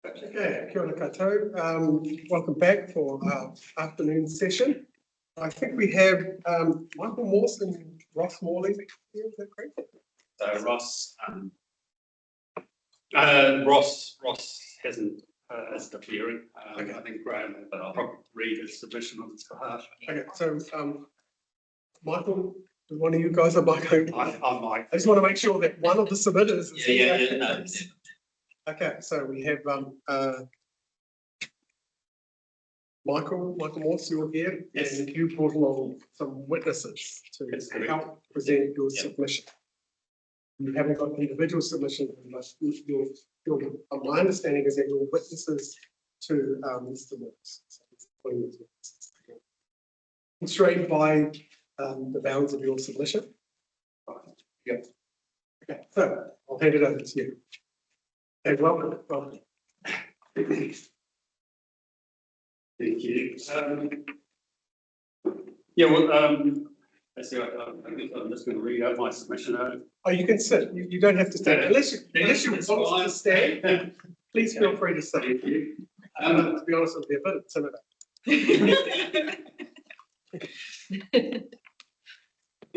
Okay, kia ora koutou. Welcome back for our afternoon session. I think we have Michael Morse and Ross Morley here, is that correct? So Ross hasn't appearing. Okay. I think Graham, but I'll probably read his submission on his behalf. Okay, so Michael, one of you guys are Michael. I'm Mike. I just want to make sure that one of the submitters is here. Yeah. No. Okay, so we have Michael Morse, you're here, Yes. and you brought along some witnesses to That's correct. help present your Yeah. submission. You haven't got individual submissions, but my understanding is that you're witnesses to Mr. Morse. Constrained by the bounds of your submission. Yeah. Okay, so I'll hand it over to you. Hey, welcome. Thank you. Yeah, well, I think I'm just going to read out my submission. Oh, you can sit. You don't have to stand unless you That's want fine. to stand. Please feel free to sit. Thank you. To be honest, it'll be a bit intimidating.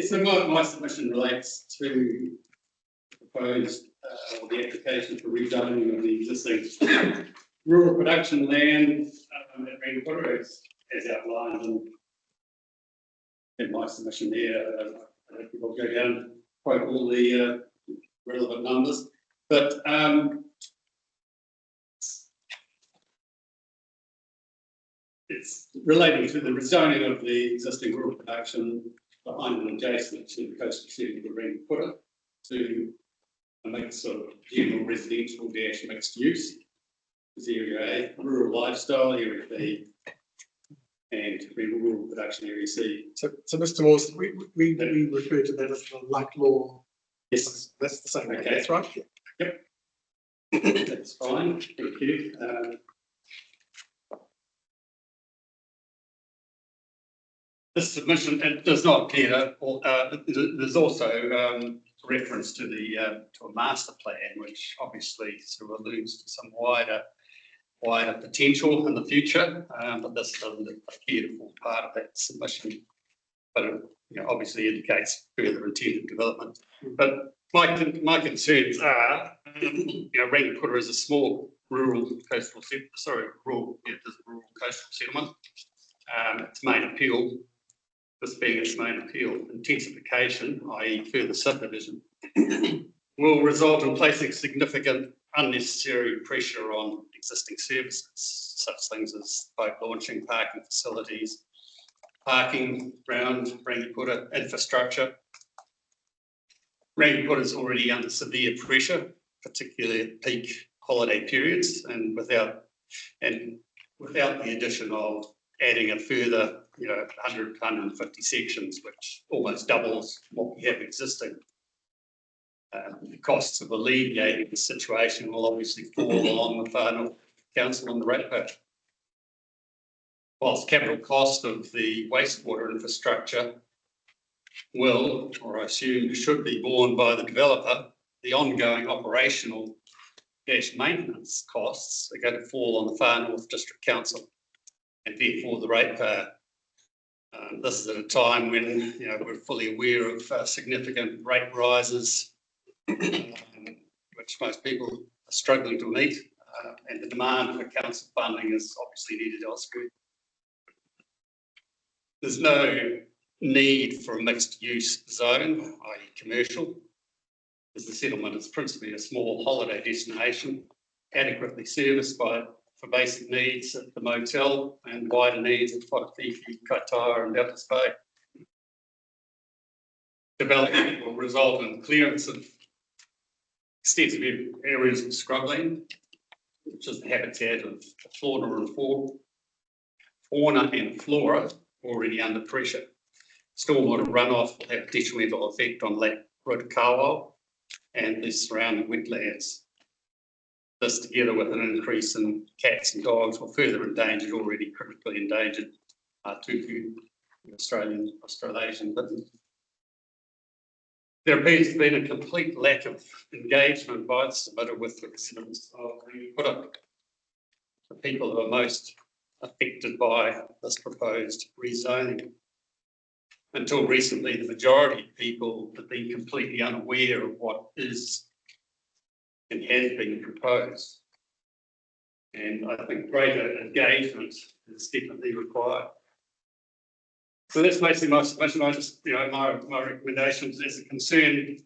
So my submission relates to proposed the application for rezoning of the existing rural production land at Renkura as outlined in my submission there. I don't think I'll go down and quote all the relevant numbers, but it's relating to the rezoning of the existing rural production behind and adjacent to the coastal city of Renkura to a mix of general residential dash mixed use. Is area A, rural lifestyle, area B, and rural production, area C. So Mr. Morse, we refer to that as the luck law. Yes. That's the same. Okay. That's right. Yep. That's fine. Thank you. This submission, it does not appear, there's also reference to to a master plan, which obviously sort of alludes to some wider potential in the future, but this doesn't appear to form part of that submission. But it obviously indicates further intended development. But my concerns are, Renkura is a small rural coastal rural coastal settlement. Its main appeal, this being its main appeal, intensification, i.e. further subdivision, will result in placing significant unnecessary pressure on existing services, such things as boat launching, parking facilities, parking around Renkura infrastructure. Renkura is already under severe pressure, particularly at peak holiday periods, and without the addition of adding a further 100 to 150 sections, which almost doubles what we have existing. The costs of alleviating the situation will obviously fall on the Far North Council and the ratepayer. Whilst capital cost of the wastewater infrastructure will, or I assume should be borne by the developer, the ongoing operational maintenance costs are going to fall on the Far North District Council and therefore the ratepayer. This is at a time when we're fully aware of significant rate rises, which most people are struggling to meet, and the demand for council funding is obviously needed elsewhere. There's no need for a mixed use zone, i.e. commercial, as the settlement is principally a small holiday destination, adequately serviced for basic needs at the motel and wider needs at Whakafifi, Kaitaia and Deltas Bay. Development will result in clearance of extensive areas of scrubland, which is the habitat of fauna and flora already under pressure. Stormwater runoff will have a detrimental effect on Lake Rotokawa and the surrounding wetlands. This, together with an increase in cats and dogs, will further endanger already critically endangered tupu Australasian bitterns. There appears to have been a complete lack of engagement by the submitter with the residents of Renkura. the people who are most affected by this proposed rezoning. Until recently, the majority of people have been completely unaware of what is and has been proposed. And I think greater engagement is definitely required. So that's basically my submission. I just, my recommendations as a concerned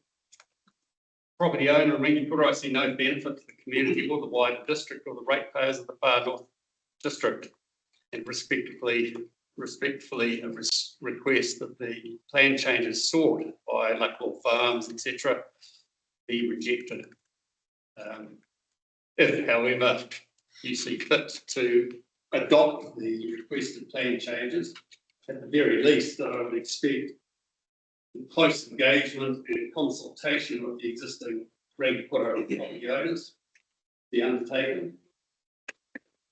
property owner and Ringiputa, I see no benefit to the community or the wider district or the ratepayers of the Far North District, and respectfully request that the plan changes sought by Luckwell Farms, etc., be rejected. If, however, you see fit to adopt the requested plan changes, at the very least, I would expect close engagement and consultation with the existing Ringiputa property owners be undertaken.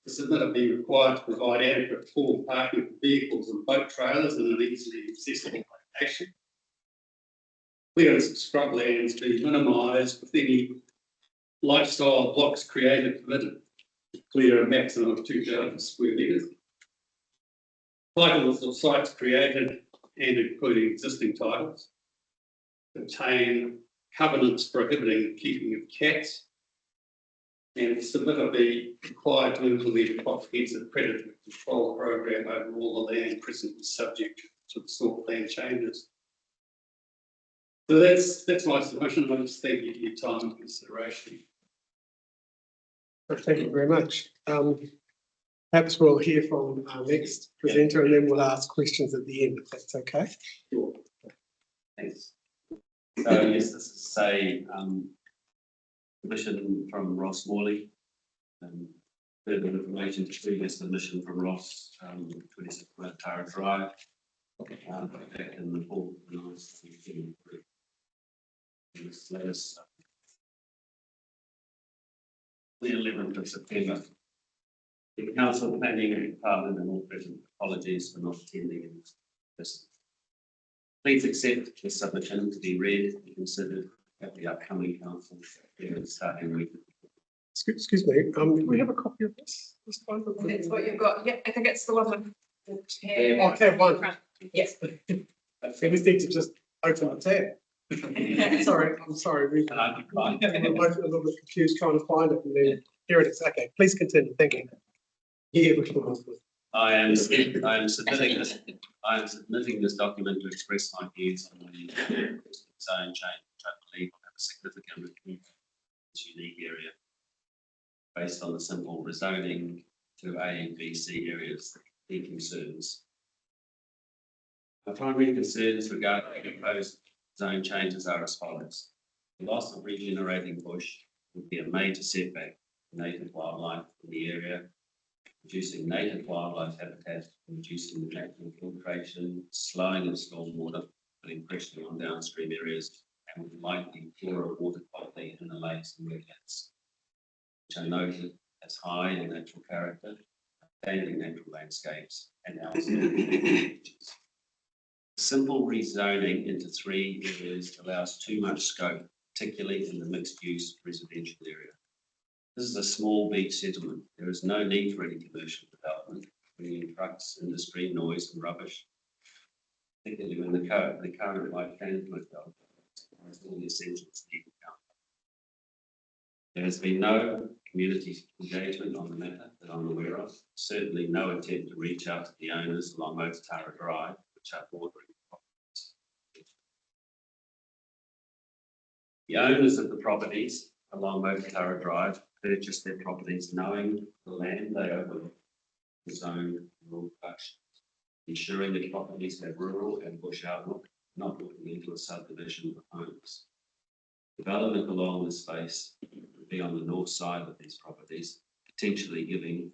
The submitter be required to provide adequate forward parking for vehicles and boat trailers in an easily accessible location. Clearance of scrublands be minimised with any lifestyle blocks created permitted to clear a maximum of 2,000 square metres. Titles of sites created and including existing titles contain covenants prohibiting the keeping of cats, and the submitter be required to implement a comprehensive predator control program over all the land presently subject to the sort plan changes. So that's my submission. I just thank you for your time and consideration. Thank you very much. Perhaps we'll hear from our next presenter and then we'll ask questions at the end, if that's okay. Sure. Thanks. So yes, this is a submission from Ross Morley. Further information to previous submission from Ross, 26 Tara Drive. Back in the fall, this latest the 11th of September. The Council Planning Department and all present apologies for not attending in this. Please accept this submission to be read and considered at the upcoming council starting week. Excuse me, do we have a copy of this? That's what you've got. Yeah, I think it's the one with the tab. Oh, tab one. Yes. We just need to just open the tab. Sorry, I'm sorry. We're both a little bit confused trying to find it, and then here it is. Okay, please continue. Thank you. Yeah, I am submitting this document to express my views on the zone change, which I believe will have a significant impact in this unique area, based on the simple rezoning to A and B, C areas. The concerns. My primary concerns regarding the proposed zone changes are as follows. The loss of regenerating bush would be a major setback for native wildlife in the area, reducing native wildlife habitat, reducing the natural filtration, slowing in stormwater, putting pressure on downstream areas, and would likely poorer water quality in the lakes and wetlands, which are noted as high in natural character, outstanding natural landscapes, and outstanding features. Simple rezoning into 3 areas allows too much scope, particularly in the mixed-use residential area. This is a small beach settlement. There is no need for any commercial development, bringing trucks, industry, noise, and rubbish, particularly when the current light transport has all the essentials needed. There has been no community engagement on the matter that I'm aware of. Certainly no attempt to reach out to the owners along Tara Drive, which are bordering properties. The owners of the properties along Tara Drive purchased their properties knowing the land they overlook was zoned rural production, ensuring that properties have rural and bush outlook, not looking into a subdivision of homes. Development along this space would be on the north side of these properties, potentially giving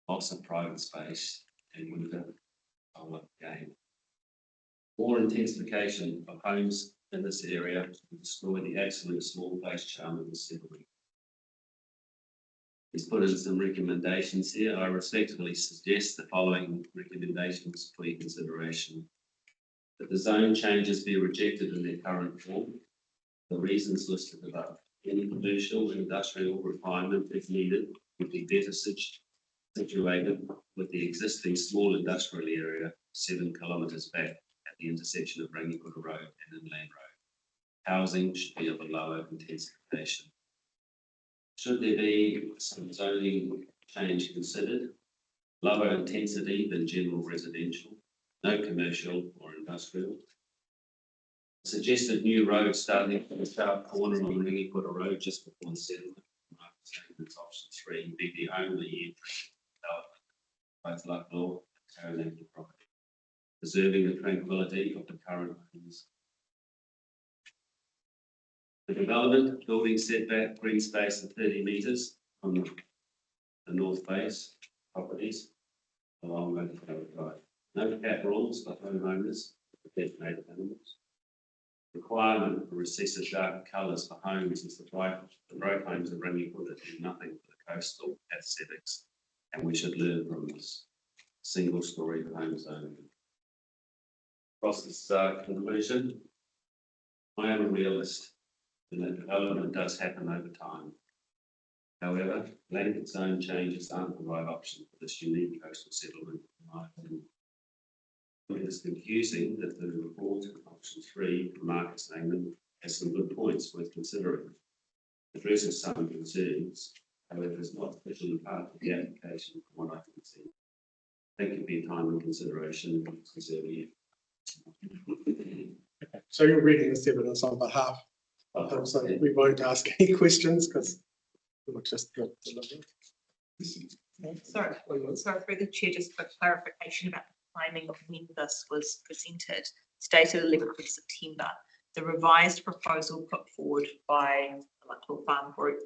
lots of private space and winter solar gain. More intensification of homes in this area would destroy the excellent small place charm of the settlement. He's put in some recommendations here. I respectfully suggest the following recommendations for your consideration. That the zone changes be rejected in their current form. The reasons listed above. Any commercial and industrial requirement, if needed, would be better situated with the existing small industrial area 7 kilometres back at the intersection of Rangipura Road and Inland Road. Housing should be of a lower intensification. Should there be some zoning change considered, lower intensity than general residential, no commercial or industrial. Suggested new road starting from the south corner on Rangipura Road just before the settlement. It's option 3, be the only entry development, both Lucknow and Taranaki property, preserving the tranquility of the current owners. The development, building setback, green space of 30 metres on the north face properties along Rangipura Road. No cap rules for homeowners for designated animals. Requirement for recessive dark colours for homes is the road homes of Rangipura do nothing for the coastal aesthetics, and we should learn from this single-storey home zone. Across this conclusion, I am a realist, and that development does happen over time. However, blanket zone changes aren't the right option for this unique coastal settlement, in my opinion. It is confusing that the report option 3 from Marcus Langman has some good points worth considering. Addresses some concerns, however, is not officially part of the application from what I can see. Thank you for your time and consideration. Sincerely. So you're reading this evidence on behalf of them, so we won't ask any questions because we'll just go to the Sorry, through the chair, just for clarification about the timing of when this was presented. It's dated 11th of September. The revised proposal put forward by the Lucknow Farm Group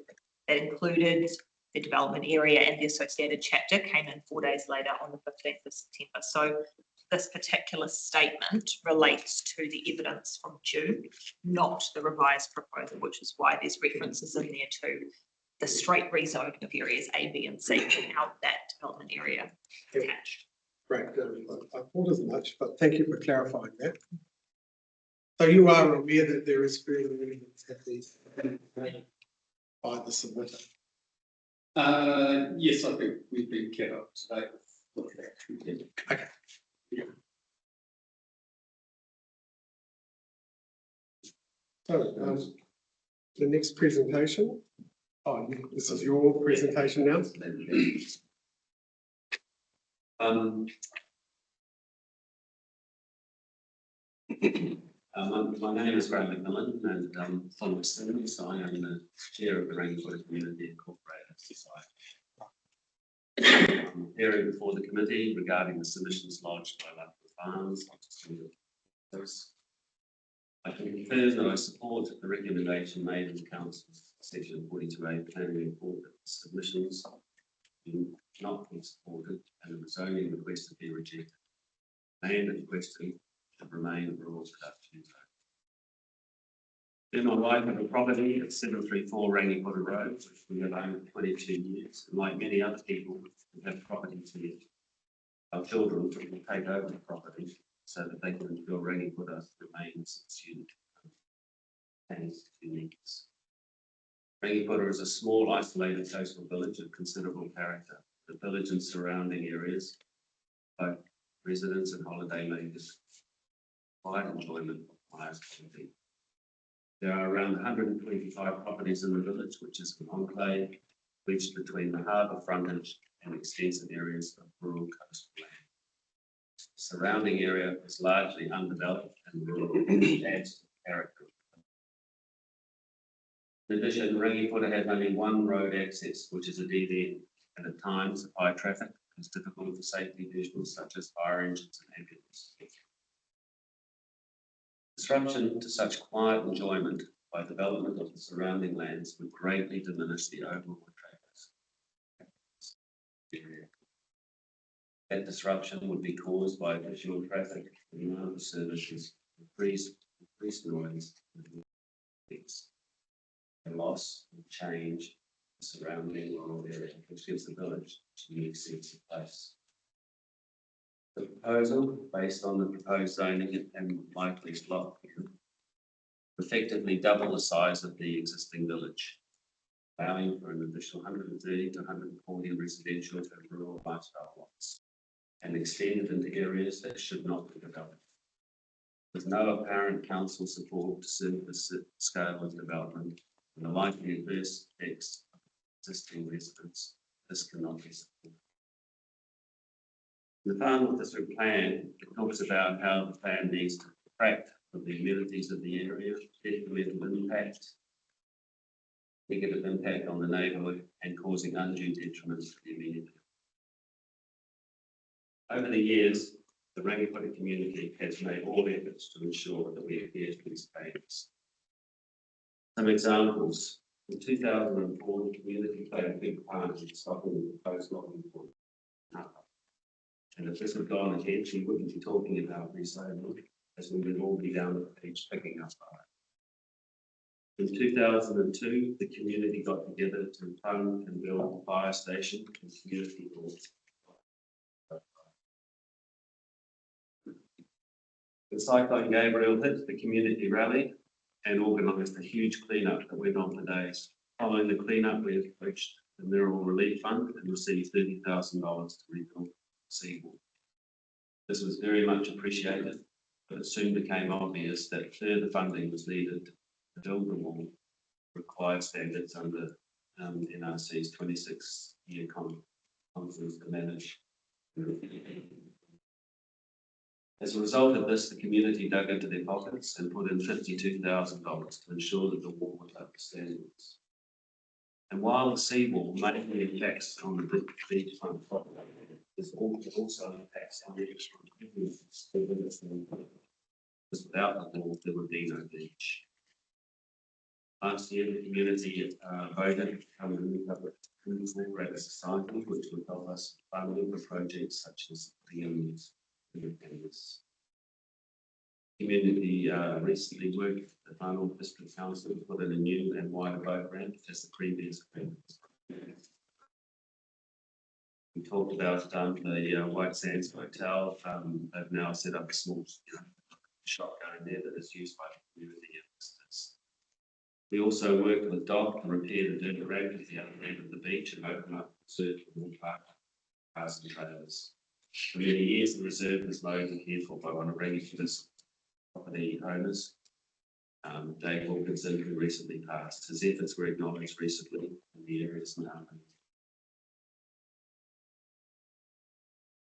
that included the development area and the associated chapter came in 4 days later on the 15th of September. So this particular statement relates to the evidence from June, not the revised proposal, which is why there's references in there to the straight rezoning of areas A, B, and C without that development area attached. Great, I thought as much, but thank you for clarifying that. So you are aware that there is further evidence at these by the submitter? Yes, I think we've been kept up to date with that. Okay. Yeah. So the next presentation. Oh, this is your presentation now. My name is Graham McMillan and from Western, so I am the chair of the Rangipura Community Incorporated Society. I'm appearing before the committee regarding the submissions lodged by Lucknow Farms. I can confirm that I support the recommendation made in the Council's section 42A planning report that the submissions do not be supported and the rezoning request to be rejected. Land in question should remain rural production zone. Then my wife have a property at 734 Rangipura Road, which we have owned for 22 years. And like many other people who have properties here, our children will take over the property so that they can ensure Rangipura remains its uniqueness. Rangipura is a small isolated coastal village of considerable character. The village and surrounding areas, both residents and holiday makers, provide enjoyment of highest quality. There are around 125 properties in the village, which is an enclave reached between the harbour frontage and extensive areas of rural coastal land. The surrounding area is largely undeveloped and rural, which adds to the character. In addition, Rangipura has only one road access, which is a dead end, and at times high traffic is difficult for safety visuals such as fire engines and ambulances. Disruption to such quiet enjoyment by development of the surrounding lands would greatly diminish the overall traffic. That disruption would be caused by additional traffic, demand of services, increased noise, and loss and change the surrounding rural area, which gives the village a unique sense of place. The proposal, based on the proposed zoning and likely lot, effectively double the size of the existing village. allowing for an additional 130 to 140 residential and rural lifestyle lots, and extended into areas that should not be developed. With no apparent council support to serve this scale of development and the likely adverse effects of existing residents, this cannot be supported. The Farm District Plan talks about how the plan needs to attract the amenities of the area, detrimental impact, negative impact on the neighbourhood, and causing undue detriment to the amenity. Over the years, the Rangiputa community has made all efforts to ensure that we adhere to these plans. Some examples: in 2004, the community played a big part in stopping the proposed logging for Napa. And if this had gone ahead, we wouldn't be talking about rezoning, as we would all be down the page picking up on it. In 2002, the community got together to fund and build a fire station and community hall. The Cyclone Gabriel hit, the community rallied and organised a huge clean-up that went on for days. Following the clean-up, we approached the Mineral Relief Fund and received $30,000 to rebuild the seawall. This was very much appreciated, but it soon became obvious that further funding was needed to build the wall, required standards under NRC's 26-year conference to manage. As a result of this, the community dug into their pockets and put in $52,000 to ensure that the wall would up to standards. And while the seawall mainly impacts on the beachfront property, it also impacts on the extra because without the wall, there would be no beach. Last year, the community voted to become a new public incorporated society, which would help us fund for projects such as the independence. Community recently worked with the Final District Council to put in a new and wider boat ramp as the previous agreement. We talked about the White Sands Hotel. They've now set up a small shop going there that is used by the community visitors. We also worked with DOC to repair the dirt ramp at the other end of the beach and open up the surf and park cars and trailers. For many years, the reserve was low and cared for by one of Rangiputa's property owners, Dave Wilkinson, who recently passed. His efforts were acknowledged recently, and the area is now.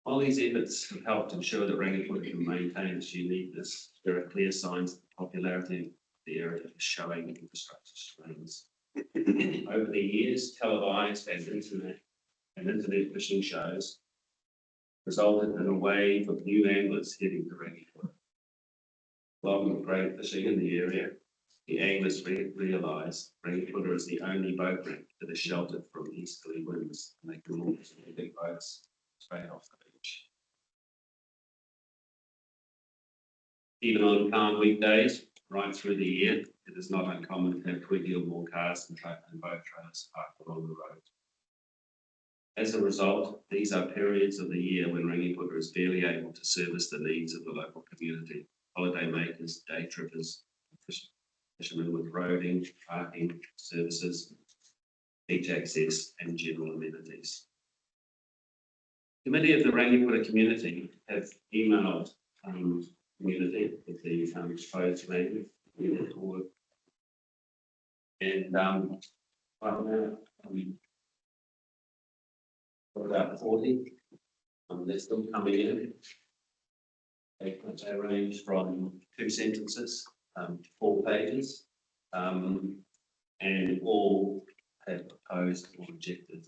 While these efforts have helped ensure that Rangiputa can maintain its uniqueness, there are clear signs that the popularity of the area is showing infrastructure strains. Over the years, televised and internet fishing shows resulted in a wave of new anglers heading to Rangiputa. Along with great fishing in the area, the anglers realised Rangiputa is the only boat ramp that is sheltered from easterly winds, and they can launch their big boats straight off the beach. Even on calm weekdays, right through the year, it is not uncommon to have 20 or more cars and boat trailers parked along the road. As a result, these are periods of the year when Rangiputa is barely able to service the needs of the local community. Holiday makers, day trippers, fishermen with roading, parking services, beach access, and general amenities. The committee of the Rangiputa community have emailed community with the proposed plan, and right now we got about 40. They're still coming in. They range from 2 sentences to 4 pages, and all have proposed or rejected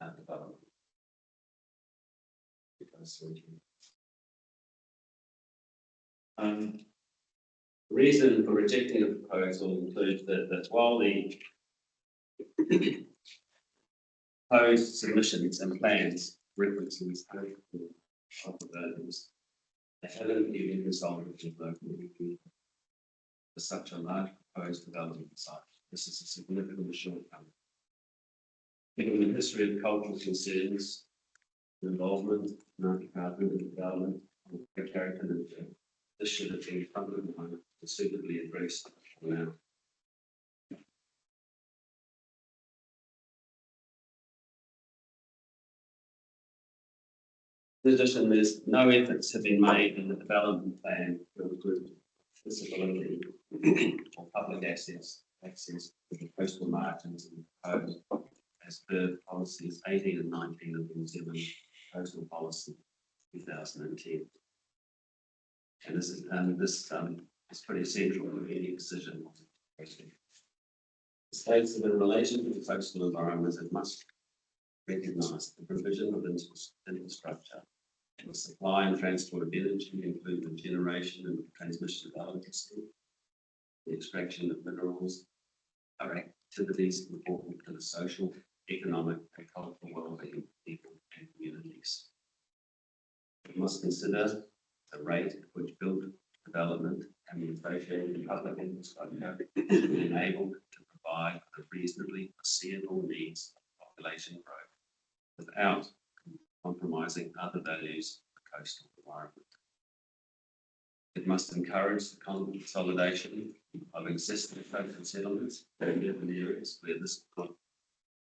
development. The reason for rejecting a proposal includes that while the proposed submissions and plans references of those, they haven't even consulted with local community for such a large proposed development site. This is a significant shortcoming. Given the history of cultural concerns, involvement, and development of the character, this should have been front of mind and suitably addressed now. In addition, there's no efforts have been made in the development plan to improve accessibility or public access to the coastal margins and coast as per policies 18 and 19 of the New Zealand Coastal Policy 2010. And this is pretty central to any decision. It states that in relation to the coastal environment, it must recognise the provision of infrastructure, the supply and transport of energy, including generation and transmission of electricity, the extraction of minerals, are activities important to the social, economic, and cultural well-being of people and communities. We must consider the rate at which built development and the associated public infrastructure should be enabled to provide the reasonably foreseeable needs of population growth without compromising other values of the coastal environment. It must encourage the consolidation of existing coastal settlements in urban areas where this could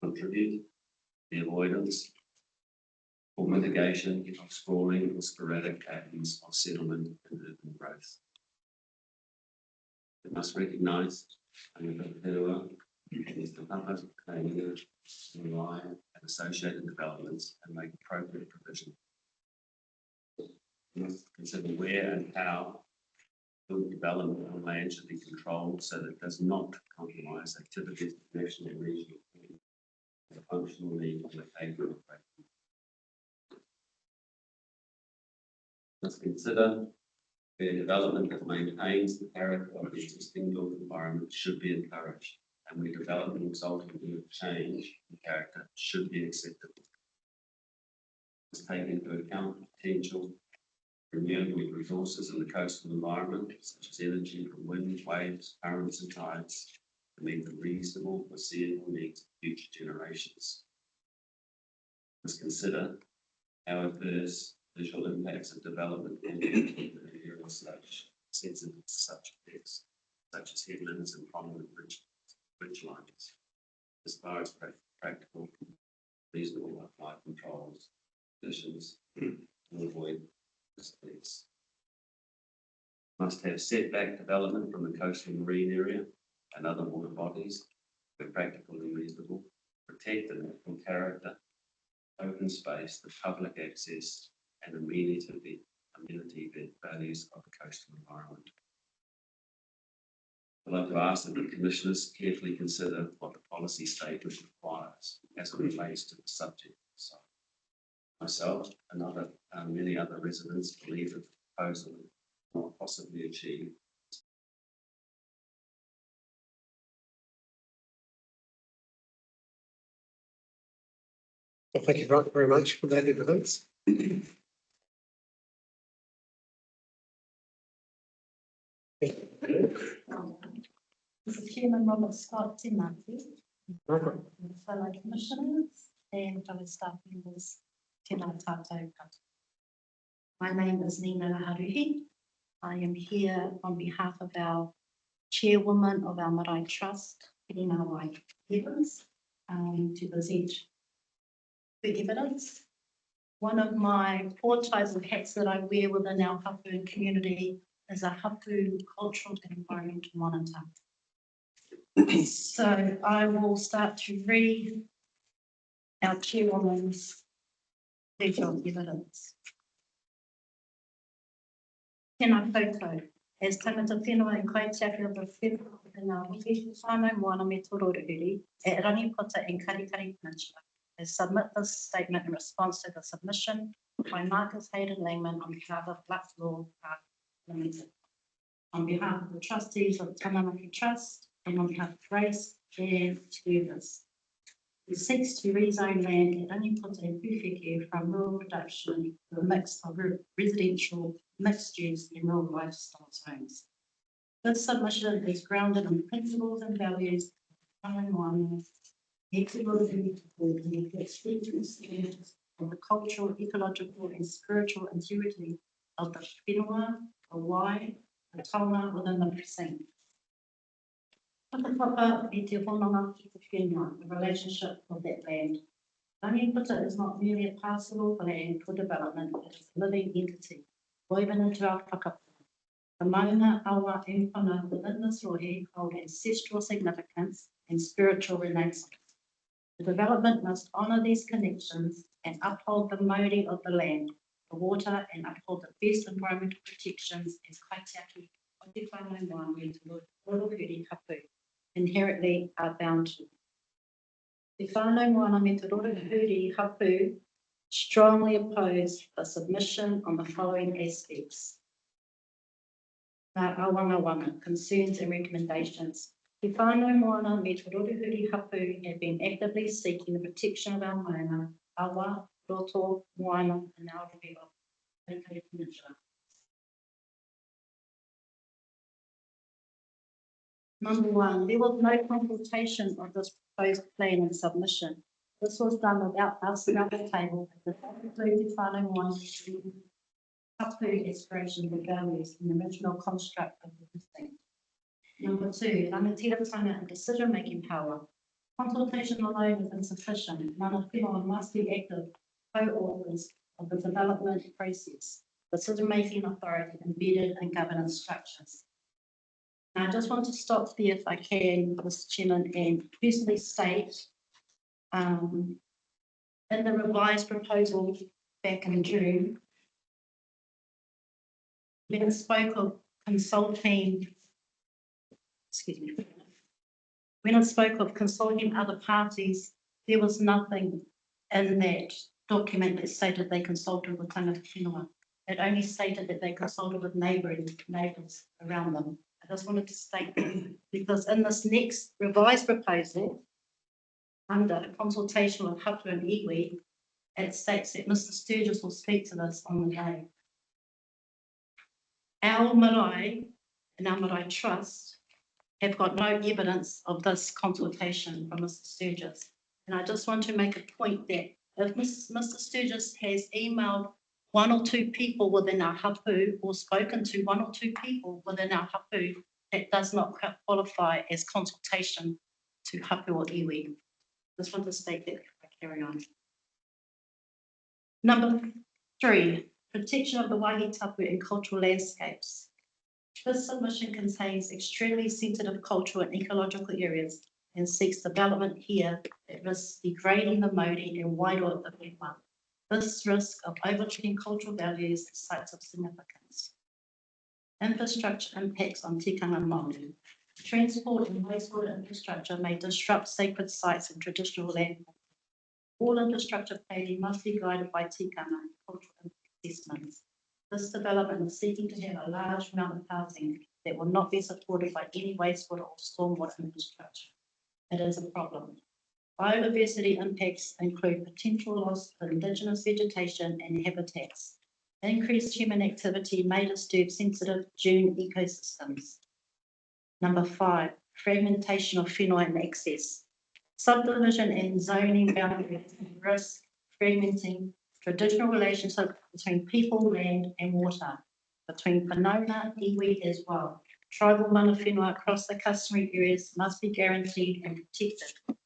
contribute the avoidance or mitigation of sprawling or sporadic patterns of settlement and urban growth. It must recognise and rely and associated developments and make appropriate provision. We must consider where and how built development on land should be controlled so that it does not compromise activities of national and regional the functional need of the behavioural practice. Must consider where development that maintains the character of the existing built environment should be encouraged, and where development resulting in a change in character should be accepted. Must take into account potential renewable resources in the coastal environment, such as energy from wind, waves, currents, and tides, to meet the reasonable, foreseeable needs of future generations. Must consider how adverse visual impacts of development can be in areas sensitive to such effects, such as headlands and prominent ridge lines, as far as practical, reasonable apply controls, conditions, and avoid mistakes. Must have setback development from the coastal marine area and other water bodies where practical and reasonable, protect the natural character, open space, the public access, and amenity values of the coastal environment. I'd like to ask that the commissioners carefully consider what the policy statement requires as it relates to the subject. So myself and many other residents believe that the proposal cannot possibly achieve Well, thank you very much for that evidence. Mr. Chairman, Robert Scott, Timothy, Margaret. fellow commissioners and fellow staff members, tēnā tātou katoa. My name is Nina Haruhi. I am here on behalf of our chairwoman of our Marae Trust, Kerikeri-Waipapa, to present the evidence. One of my four ties of hats that I wear within our hapu community is a hapu cultural and environmental monitor. So I will start to read our chairwoman's detailed evidence. Tēnā koutou, as tangata whenua and kaitiaki of the whenua in our iwi whānau moana me Tororuhuri at Rangipota and Kerikeri Peninsula, I submit this statement in response to the submission by Marcus Hayden Langman on behalf of Black Law Limited. On behalf of the trustees of Taranaki Trust and on behalf of Grace and Tuvas, it seeks to rezone land at Rangipota and Puwheke from rural reduction to a mix of residential, mixed use and rural lifestyle zones. This submission is grounded in principles and values of Taranaki, equity, and the standards of the cultural, ecological, and spiritual integrity of the whenua, the wai, the taonga within the precinct. Whakapapa e te hononga ki te whenua, the relationship of that land. Rangiputa is not merely a parcel of land for development, it is a living entity, woven into our whakapapa. The maunga, awa, and whana within this rohe hold ancestral significance and spiritual renaissance. The development must honour these connections and uphold the mauri of the land, the water, and uphold the best environmental protections as kaitiaki o te whānau moana te rorohuri hapu inherently are bound to. The whānau moana me te rorohuri hapu strongly oppose the submission on the following aspects. Ngā awanga concerns and recommendations. The whānau moana me te rorohuri hapu have been actively seeking the protection of our maunga, awa, roto, moana, and our reo of Kerikeri Peninsula. Number one, there was no consultation of this proposed plan and submission. This was done without us at the table. The included whānau moana hapu aspirations and values in the original construct of the listing. Number two, rangatira and decision-making power. Consultation alone is insufficient. Mana whenua must be active co-authors of the development process, decision-making authority embedded in governance structures. Now, I just want to stop there if I can, Mr. Chairman, and firstly state in the revised proposal back in June, when it spoke of consulting, when it spoke of consulting other parties, there was nothing in that document that stated they consulted with tangata whenua. It only stated that they consulted with neighbours around them. I just wanted to state that because in this next revised proposal, under consultation with hapu and iwi, it states that Mr. Sturgis will speak to this on the day. Our marae and our marae trust have got no evidence of this consultation from Mr. Sturgis. And I just want to make a point that if Mr. Sturgis has emailed one or two people within our hapu or spoken to one or two people within our hapu, that does not qualify as consultation to hapu or iwi. Just want to state that before I carry on. Number three, protection of the waihi tapu and cultural landscapes. This submission contains extremely sensitive cultural and ecological areas and seeks development here that risks degrading the mauri and wairoa of the whenua. This risk of overlooking cultural values and sites of significance. Infrastructure impacts on tikanga Māori. Transport and wastewater infrastructure may disrupt sacred sites and traditional land. All infrastructure planning must be guided by tikanga and cultural assessments. This development is seeking to have a large amount of housing that will not be supported by any wastewater or stormwater infrastructure. It is a problem. Biodiversity impacts include potential loss of indigenous vegetation and habitats. Increased human activity may disturb sensitive dune ecosystems. Number five, fragmentation of whenua and access. Subdivision and zoning boundaries risk fragmenting traditional relationship between people, land, and water, between Panona, iwi as well. Tribal mana whenua across the customary areas must be guaranteed and protected.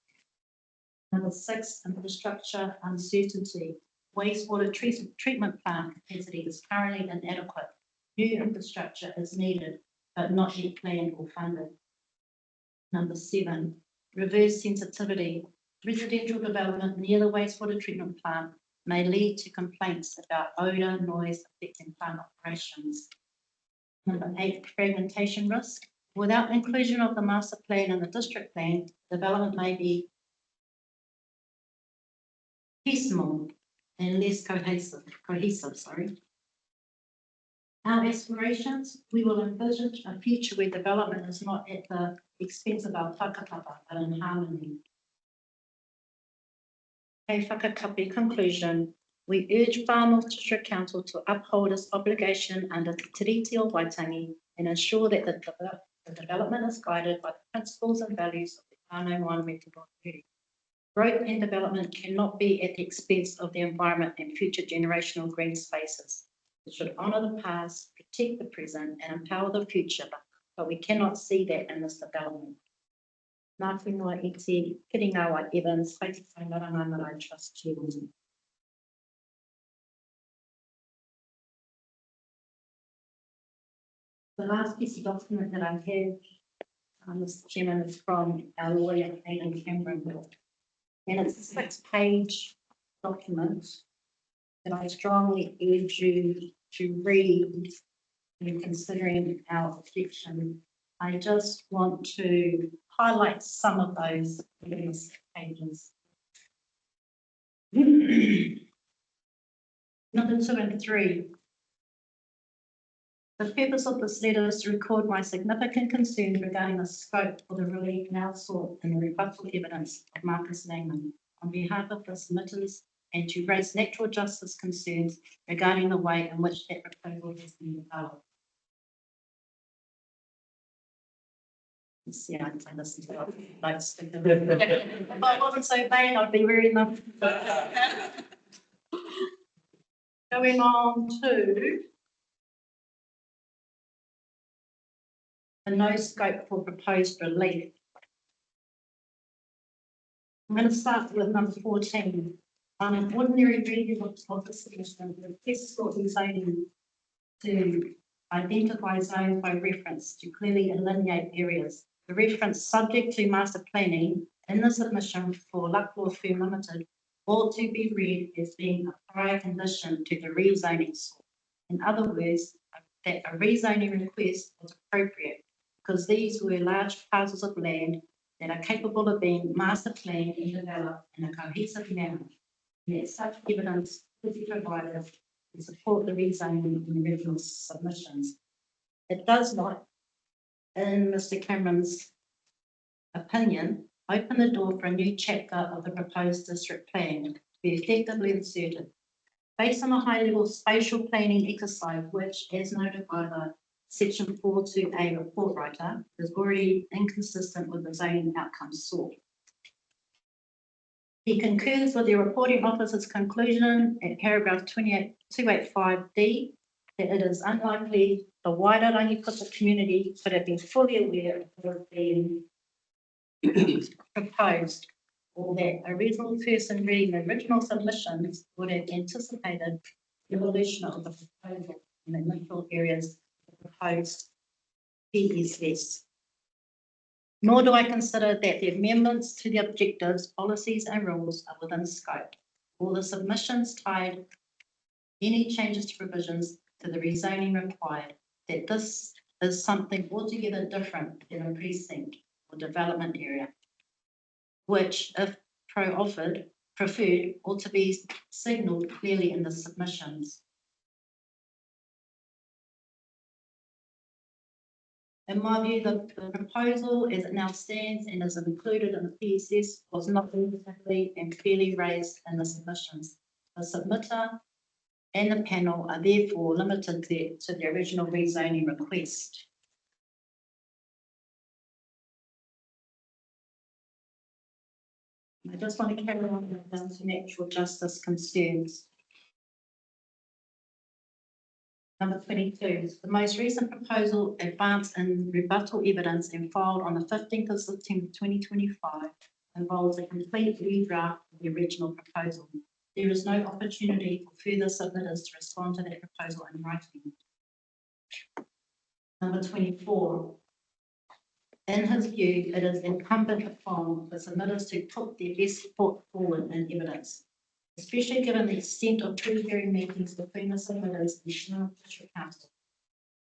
Number six, infrastructure uncertainty. Wastewater treatment plant capacity is currently inadequate. New infrastructure is needed, but not yet planned or funded. Number seven, reverse sensitivity. Residential development near the wastewater treatment plant may lead to complaints about odour, noise affecting plant operations. Number eight, fragmentation risk. Without inclusion of the master plan and the district plan, development may be piecemeal and less cohesive. Our aspirations, we will envisage a future where development is not at the expense of our whakapapa, but in harmony. A whakakapi conclusion, we urge Far North District Council to uphold its obligation under Te Tiriti o Waitangi and ensure that the development is guided by the principles and values of the whānau moana me te rorohuri. Growth and development cannot be at the expense of the environment and future generational green spaces. We should honour the past, protect the present, and empower the future, but we cannot see that in this development. Nā whenua I te Kerikeri-Waipapa Evans, Whaiti Whainaranga Marae Trust Chairman. The last piece of document that I have, Mr. Chairman, is from our lawyer, Aidan Cameron. And it's a 6-page document that I strongly urge you to read when considering our objection. I just want to highlight some of those in these pages. Number 2 and 3. The purpose of this letter is to record my significant concerns regarding the scope for the relief now sought in the rebuttal evidence of Marcus Langman on behalf of the submitters, and to raise natural justice concerns regarding the way in which that proposal has been developed. Let's see, I can listen to it. If I wasn't so vain, I'd be very enough. Going on to the no scope for proposed relief. I'm going to start with number 14. On an ordinary reading of the submission, the request for zoning to identify zones by reference to clearly delineate areas. The reference subject to master planning in the submission for Lucklaw Firm Limited ought to be read as being a prior condition to the rezoning sort. In other words, that a rezoning request was appropriate because these were large parcels of land that are capable of being master planned and developed in a cohesive manner. And that such evidence could be provided to support the rezoning in the original submissions. It does not, in Mr. Cameron's opinion, open the door for a new chapter of the proposed district plan to be effectively inserted. Based on a high-level spatial planning exercise, which, as noted by the Section 4.2a report writer, is already inconsistent with the zoning outcomes sought. He concurs with the reporting officer's conclusion at paragraph 285D that it is unlikely the wider Rangiputa community could have been fully aware of what was being proposed, or that a reasonable person reading the original submissions would have anticipated the evolution of the proposal in the initial areas of the proposed PSS. Nor do I consider that the amendments to the objectives, policies and rules are within scope, or the submissions tied any changes to provisions to the rezoning required, that this is something altogether different than a precinct or development area, which, if preferred, ought to be signalled clearly in the submissions. In my view, the proposal as it now stands and is included in the PSS was not adequately and fairly raised in the submissions. The submitter and the panel are therefore limited to the original rezoning request. I just want to carry on down to natural justice concerns. Number 22, the most recent proposal advanced in rebuttal evidence and filed on the 15th of September 2025 involves a complete redraft of the original proposal. There is no opportunity for further submitters to respond to that proposal in writing. Number 24, in his view, it is incumbent upon the submitters to put their best foot forward in evidence, especially given the extent of pre-hearing meetings between the submitters and National District Council.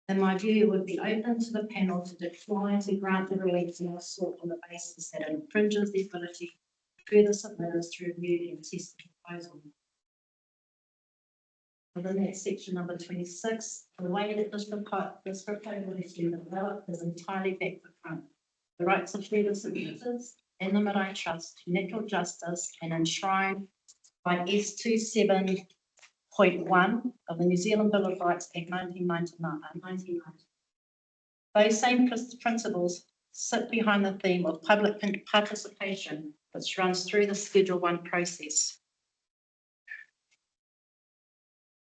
In my view, it would be open to the panel to decline to grant the relief now sought on the basis that it infringes the ability of further submitters to review and test the proposal. Within that section number 26, the way that this proposal has been developed is entirely back to front. The rights of further submitters and the Marae Trust to natural justice and enshrined by S27.1 of the New Zealand Bill of Rights Act 1990. Those same principles sit behind the theme of public participation, which runs through the Schedule 1 process.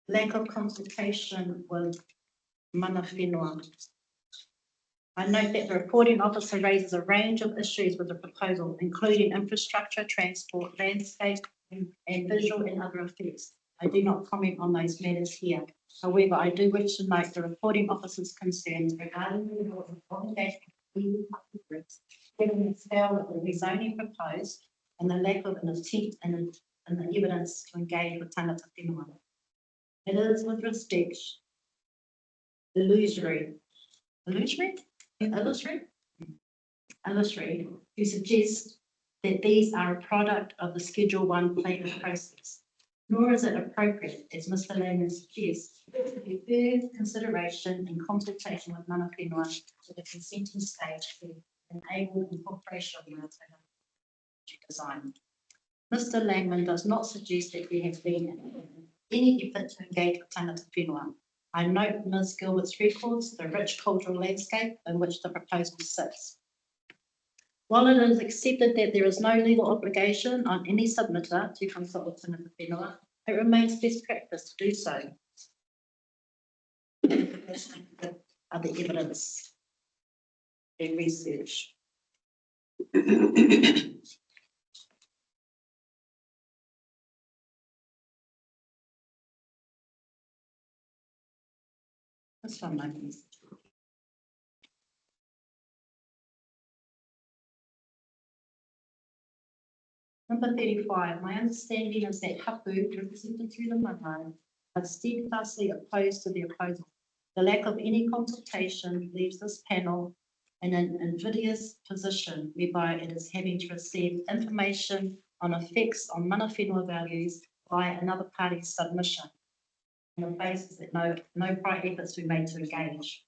Lack of consultation with mana whenua. I note that the reporting officer raises a range of issues with the proposal, including infrastructure, transport, landscape, and visual and other effects. I do not comment on those matters here. However, I do wish to note the reporting officer's concerns regarding the role of engagement with EU public groups, given the scale of the rezoning proposed and the lack of an attempt and the evidence to engage with tangata whenua. It is with respect illusory who suggest that these are a product of the Schedule 1 planning process. Nor is it appropriate, as Mr. Langman suggests, to give further consideration and consultation with mana whenua to the consenting stage to enable incorporation of mana design. Mr. Langman does not suggest that there has been any effort to engage with tangata whenua. I note Ms. Gilbert's records, the rich cultural landscape in which the proposal sits. While it is accepted that there is no legal obligation on any submitter to consult with tangata whenua, it remains best practice to do so. Other evidence and research. That's one my piece. Number 35, my understanding is that Hapu, represented through the Mahara, are steadfastly opposed to the proposal. The lack of any consultation leaves this panel in an invidious position whereby it is having to receive information on effects on mana whenua values by another party's submission, on the basis that no prior efforts were made to engage.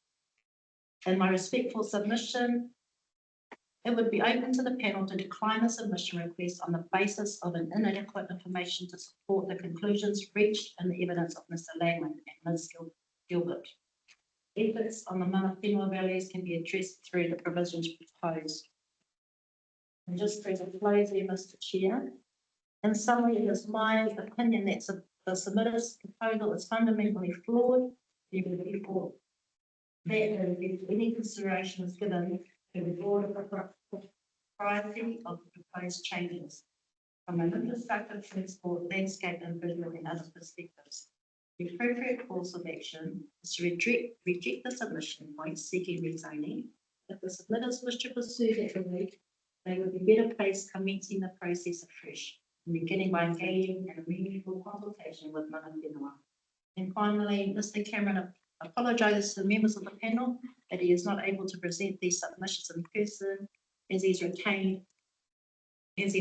In my respectful submission, it would be open to the panel to decline a submission request on the basis of an inadequate information to support the conclusions reached in the evidence of Mr. Langman and Ms. Gilbert. Efforts on the mana whenua values can be addressed through the provisions proposed. And just as a close there, Mr. Chair, in summary, it is my opinion that the submitter's proposal is fundamentally flawed. Therefore, that if any consideration is given to the broader propriety of the proposed changes from an infrastructure, transport, landscape, and visual and other perspectives. The appropriate course of action is to reject the submission point seeking rezoning. If the submitters wish to pursue that route, they would be better placed commencing the process afresh and beginning by engaging in a meaningful consultation with mana whenua. And finally, Mr. Cameron apologises to the members of the panel that he is not able to present these submissions in person as he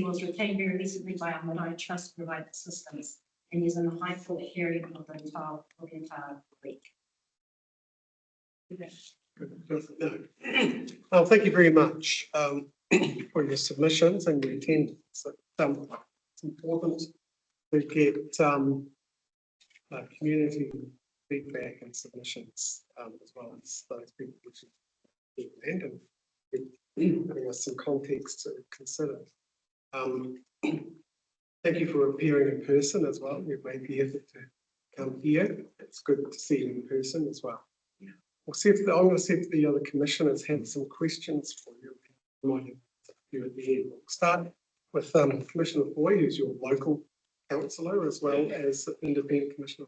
was retained very recently by our Marae Trust to provide assistance, and is in the High Court hearing of the entire week. Well, thank you very much for your submissions and your attendance. It's important to get community feedback and submissions as well as those people which and giving us some context to consider. Thank you for appearing in person as well. You've made the effort to come here. It's good to see you in person as well. We'll see if I'm going to see if the other commissioners have some questions for you. We might have a few at the end. We'll start with Commissioner Foy, who's your local councillor as well as independent commissioner.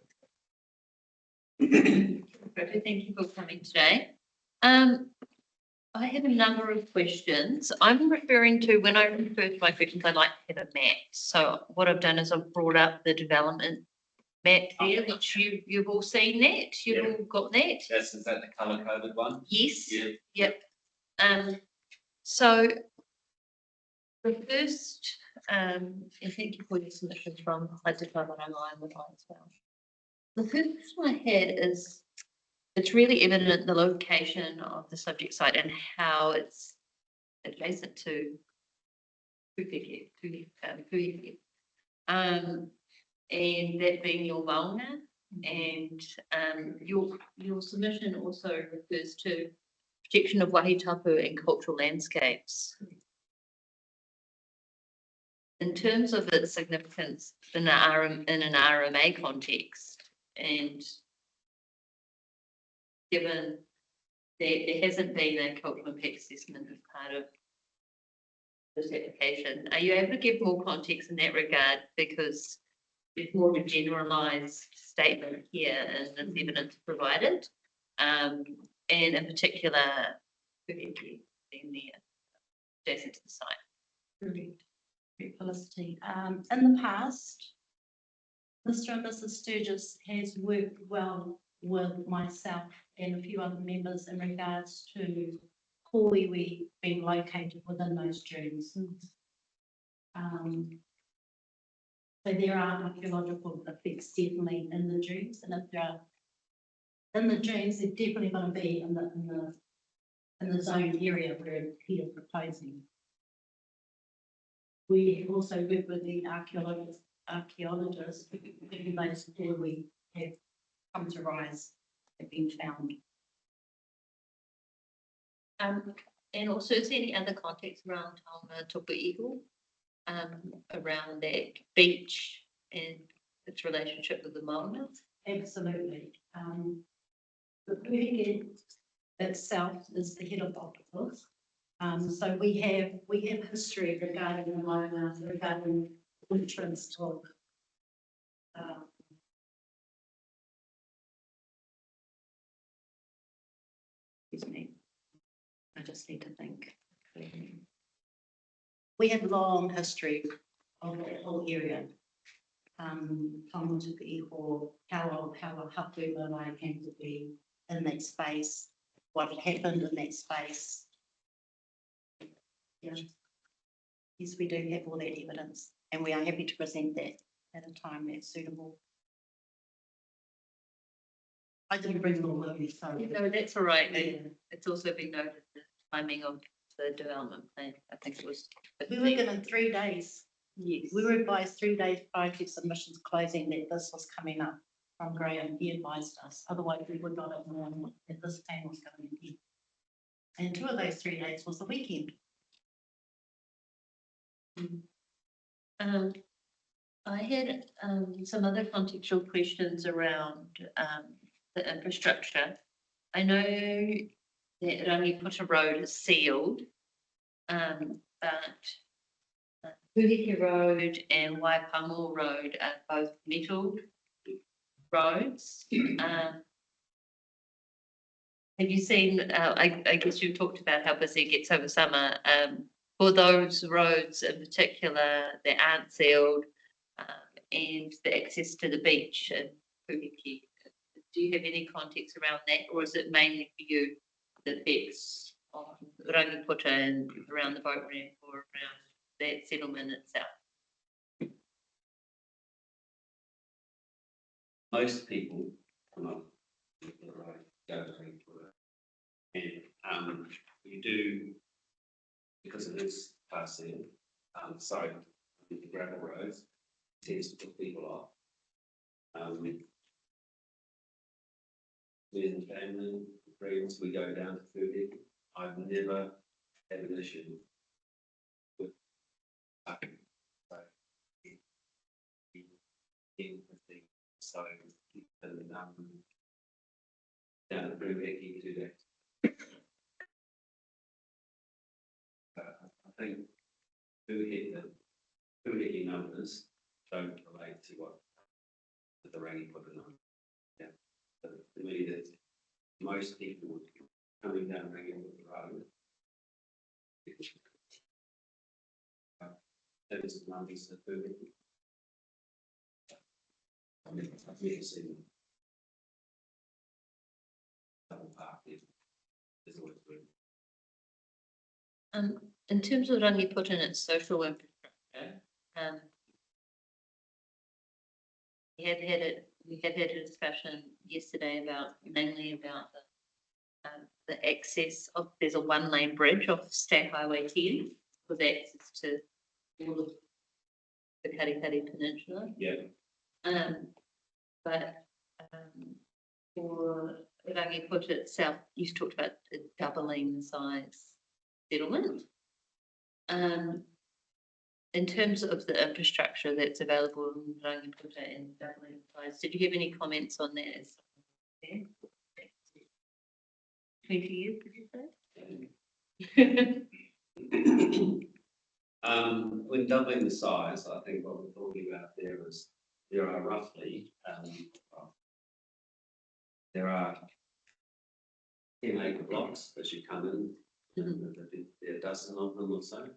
Thank you for coming today. I have a number of questions. I'm referring to, when I refer to my questions, I like to have a map. So what I've done is I've brought up the development map here, which you've all seen that. You've all got that. Is that the colour coded one? Yes. Yeah. Yep. So the first, and thank you for your submissions from I did my one online with mine as well. The first question I had is, it's really evident the location of the subject site and how it's adjacent to Kerikeri, and that being your maunga, and your submission also refers to protection of wahitapu and cultural landscapes. In terms of its significance in an RMA context, and given there hasn't been a cultural impact assessment as part of this application. Are you able to give more context in that regard? Because there's more of a generalised statement here and there's evidence provided. And in particular, being there adjacent to the site. Correct, Felicity. In the past, Mr. and Mrs. Sturgis has worked well with myself and a few other members in regards to Kōiwi being located within those dunes. So there are archaeological effects definitely in the dunes, and if there are in the dunes, they're definitely going to be in the zone area where he is proposing. We also work with the archaeologists who those where we have come to rise have been found. And also, is there any other context around Taonga Tupu Eagle, around that beach and its relationship with the Mauna? Absolutely. The Kerikeri itself is the head of octopus. So we have history regarding the Mauna, regarding entrance of excuse me. I just need to think. We have long history of that whole area. Taonga Tupu Eagle, how Hapu Marae came to be in that space, what had happened in that space. Yeah. Yes, we do have all that evidence, and we are happy to present that at a time that's suitable. I didn't bring it all with me, sorry. No, that's all right. Yeah. It's also been noted the timing of the development plan. I think it was. We were given 3 days. Yes. We were advised 3 days prior to submissions closing that this was coming up from Graham. He advised us. Otherwise, we would not have known that this plan was going to be. And 2 of those 3 days was the weekend. I had some other contextual questions around the infrastructure. I know that Rangiputa Road is sealed, but Kerikeri Road and Waipango Road are both metal roads. Have you seen, I guess you talked about how busy it gets over summer. For those roads in particular that aren't sealed, and the access to the beach and Kerikeri, do you have any context around that, or is it mainly for you the effects on Rangiputa and around the boat ramp or around that settlement itself? Most people come up with the road, go to Rangiputa. And you do, because it is passing, so the gravel roads tends to put people off. With family, friends, we go down to 30. I've never had an issue with parking. So, down the Kerikeri to that. I think Kerikeri numbers don't relate to what the Rangiputa numbers. Yeah, but to me, that most people would be coming down Rangiputa Road. That is the numbers that Kerikeri. I've never seen them. Double park there. There's always room. In terms of Rangiputa and its social infrastructure, we had had a discussion yesterday about mainly about the access of, there's a 1-lane bridge off State Highway 10 with access to all of the Kerikeri Peninsula. Yeah. But for Rangiputa itself, you talked about doubling the size settlement. In terms of the infrastructure that's available in Rangiputa and doubling the size, did you have any comments on that? 20 years, did you say? When doubling the size, I think what we're talking about there is there are roughly, there are 10-acre blocks as you come in, there are a dozen of them or so.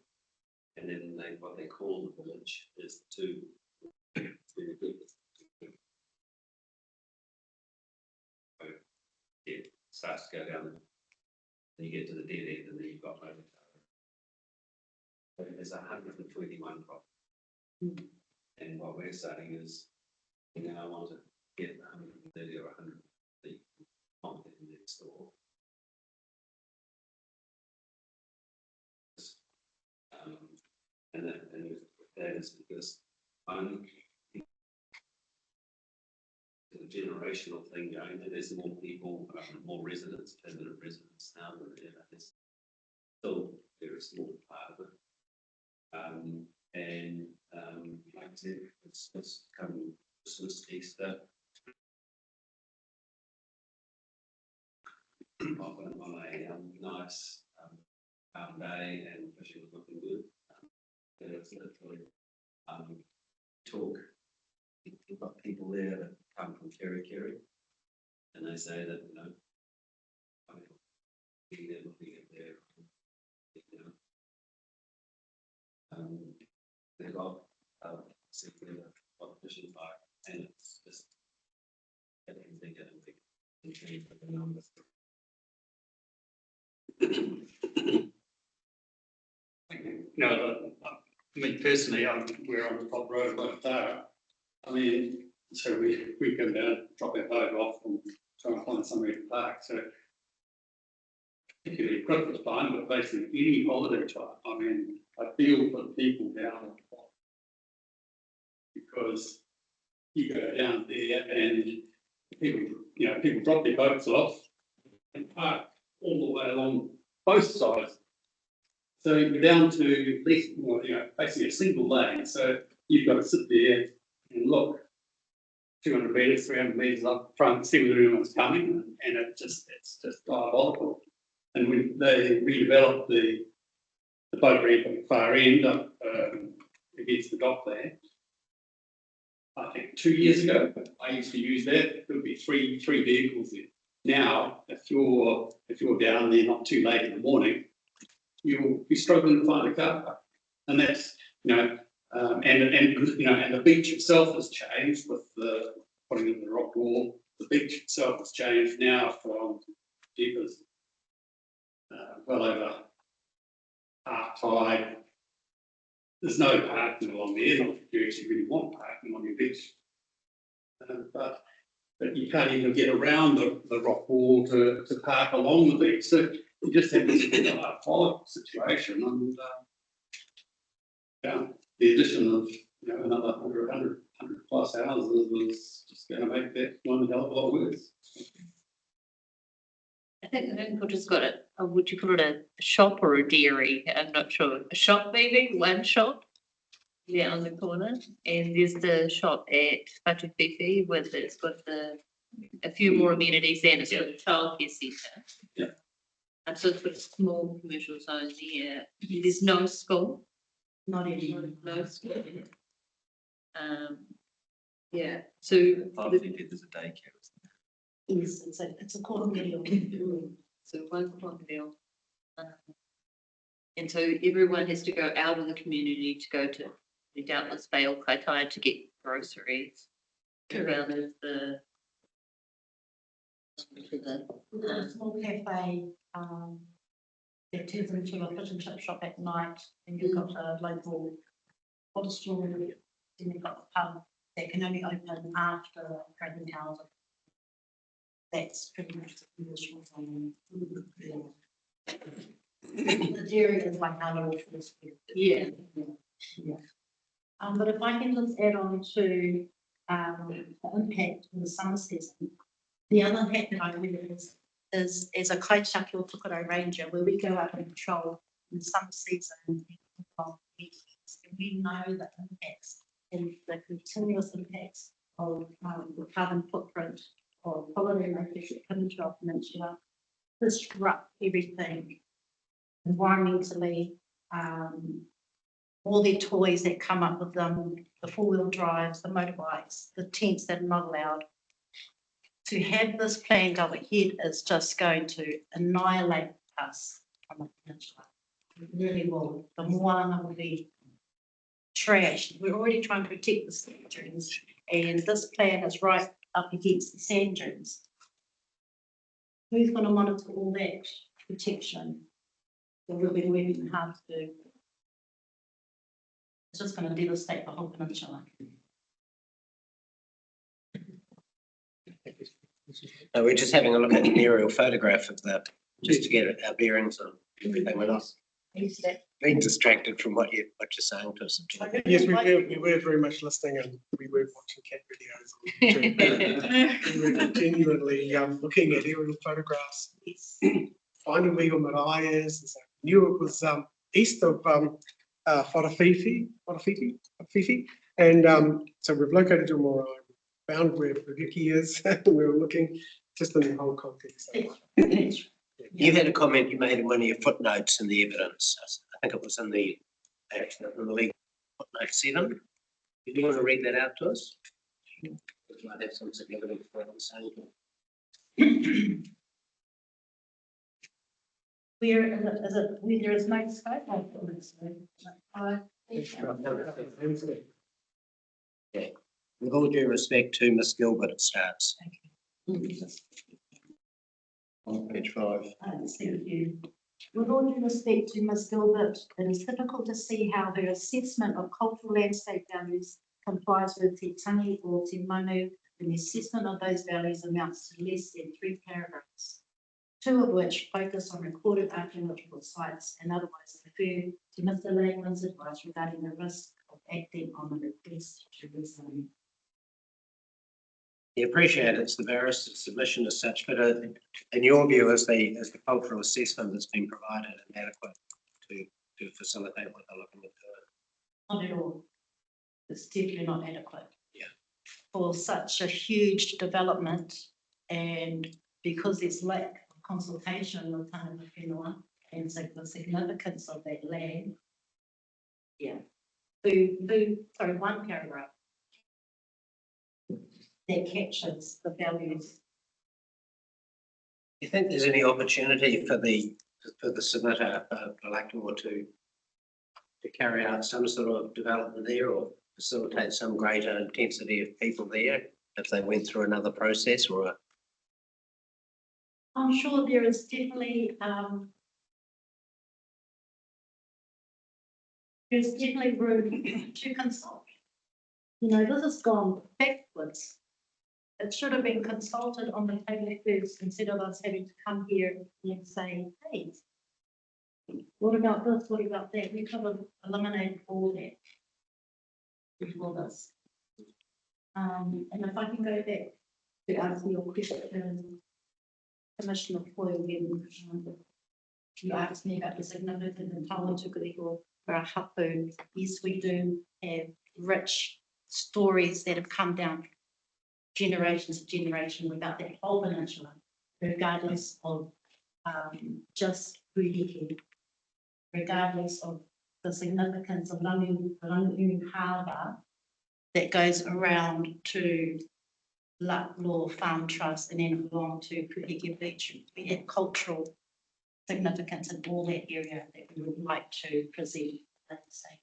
And then what they call the village is two. It starts to go down, then you get to the dead end, and then you've got like, there's 121 properties. And what we're saying is, I want to get 130 or 150 content next door. And that is because the generational thing going, and there's more people, more residents, permanent residents now than ever. There's still a very small part of it. Like I said, it's coming Christmas, Easter. On a nice calm day, and fishing was looking good. It's literally talk. You've got people there that come from Kerikeri, and they say that, being there looking at their, they've got simply what fishing like, and it's just getting bigger and bigger in terms of the numbers. I mean, personally, we're on the top road of there. I mean, so we come down, drop our boat off, and try and find somewhere to park. So, particularly Christmas time, but basically any holiday time. I mean, I feel for the people down at the bottom, because you go down there and people drop their boats off and park all the way along both sides. So you're down to less, basically a single lane. So you've got to sit there and look 200 metres, 300 metres up front, see whether anyone's coming, and it's just diabolical. And when they redeveloped the boat ramp at the far end up against the dock there, I think 2 years ago, I used to use that. There would be three vehicles there. Now, if you're down there not too late in the morning, you'll be struggling to find a car park. And that's, and the beach itself has changed with the putting in the rock wall. The beach itself has changed now from deepers, well over half tide. There's no parking along there, not if you actually really want parking on your beach. But you can't even get around the rock wall to park along the beach. So you just have this horrible situation. And the addition of another 100 plus houses was just going to make that one hell of a lot worse. I think we've just got it. Would you call it a shop or a dairy? I'm not sure. A shop, maybe one shop. Yeah, on the corner, and there's the shop at Whatuwhiwhi with it's got a few more amenities and it's got a childcare centre. Yeah. And so it's got a small commercial zone there. There's no school. Not anymore. No school. Yeah. So I think there's a daycare. Yes, it's a quarter million. So one cornfield. And so everyone has to go out of the community to go to doubtless Vale Kaitai to get groceries. Around as the A small cafe, that turns into a fish and chip shop at night, and you've got a local water store, then you've got the pub that can only open after trading hours. That's pretty much the commercial zone. The dairy is like our little first. yeah. Yeah. But if I can just add on to the impact in the summer season, the other impact that I really is as a kaitiaki or tukaro ranger, where we go out and patrol in the summer season, and we know the impacts and the continuous impacts of the carbon footprint of holiday makers that come into our peninsula. disrupt everything environmentally. All their toys that come up with them, the four-wheel drives, the motorbikes, the tents that are not allowed. To have this plan go ahead is just going to annihilate us on the peninsula. It really will. The moana will be trashed. We're already trying to protect the sand dunes, and this plan is right up against the sand dunes. Who's going to monitor all that protection that we've been working hard to do? It's just going to devastate the whole peninsula. We're just having a look at an aerial photograph of that, just to get our bearings on everything. We're not being distracted from what you're saying to us. Yes, we were very much listening, and we were watching cat videos. We were genuinely looking at aerial photographs, finding where your marae is. And so we knew it was east of Wharawhiti, and so we've located your marae, found where Kerikeri is, and we were looking just in the whole context. You had a comment you made in one of your footnotes in the evidence. I think it was in the legal footnote 7. Do you want to read that out to us? It might have some significance for what I'm saying. Where is it? Where there is no scope? Yeah. With all due respect to Miss Gilbert, it starts. On page 5. Thank you. With all due respect to Ms. Gilbert, it is difficult to see how her assessment of cultural landscape values complies with Te Tangi or Te Manu, when the assessment of those values amounts to less than 3 paragraphs, 2 of which focus on recorded archaeological sites and otherwise refer to Mr. Langman's advice regarding the risk of acting on the request to rezone. You appreciate it's the barrister's submission as such, but in your view, is the cultural assessment that's been provided inadequate to facilitate what they're looking at doing? Not at all. It's definitely not adequate. Yeah. For such a huge development, and because there's lack of consultation with Tana Whenua and the significance of that land. Yeah. Sorry, 1 paragraph that captures the values. Do you think there's any opportunity for the submitter, Blackmore, to carry out some sort of development there, or facilitate some greater intensity of people there if they went through another process? Or I'm sure there is definitely room to consult. You know, this has gone backwards. It should have been consulted on the table first instead of us having to come here and say, hey, what about this? What about that? We could have eliminated all that before this. And if I can go back to answer your question, Commissioner Foyle, when you asked me about the significance in Tawantukuri or a hapu, yes, we do have rich stories that have come down generations to generation about that whole peninsula, regardless of just Kerikeri, regardless of the significance of Rangiunu Harbour that goes around to Law Farm Trust and then along to Kerikeri Beach. We have cultural significance in all that area that we would like to present at the stage.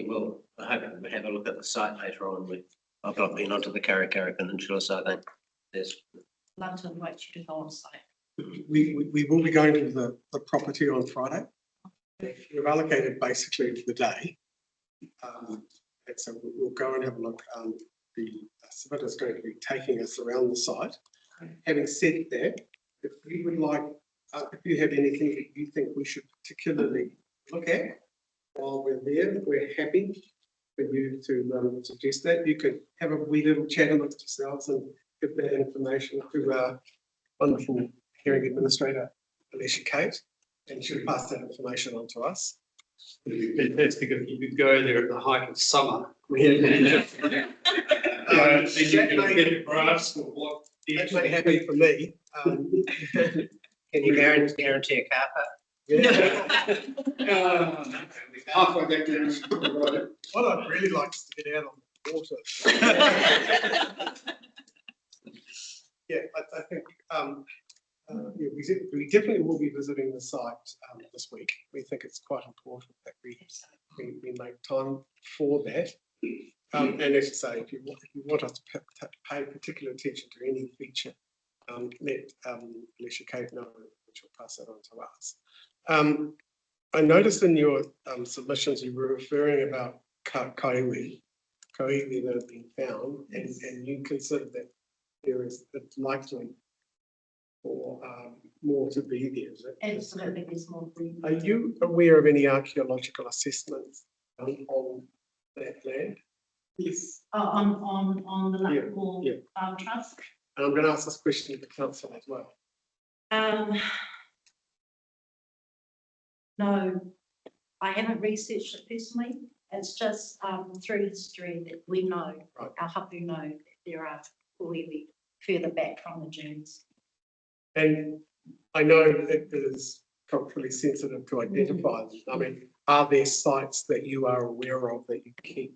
well, I hope we have a look at the site later on. I've not been onto the Kerikeri Peninsula, so I think there's. Love to invite you to go on site. We will be going to the property on Friday. We've allocated basically the day. And so we'll go and have a look. The submitter is going to be taking us around the site. Having said that, if we would like, if you have anything that you think we should particularly look at while we're there, we're happy for you to suggest that. You could have a wee little chat amongst yourselves and give that information to our wonderful hearing administrator, Alicia Kate, and she'll pass that information on to us. It'd be fantastic if you could go there at the height of summer. then you can get a grasp of what. That made happy for me. Can you guarantee a car park? Yeah. Halfway back down. What I'd really like is to get out on the water. Yeah, I think, yeah, we definitely will be visiting the site this week. We think it's quite important that we make time for that. And as you say, if you want us to pay particular attention to any feature, let Alicia Kate know, which will pass that on to us. I noticed in your submissions you were referring about koiwi that have been found, and you consider that it's likely for more to be there. Is it? Absolutely, there's more. Are you aware of any archaeological assessments on that land? Yes. On the Luckmore Yeah. Farm Trust. And I'm going to ask this question to the council as well. No, I haven't researched it personally. It's just through history that we know, Right. our hapu know that there are koiwi further back from the dunes. And I know it is culturally sensitive to identify them. I mean, are there sites that you are aware of that you keep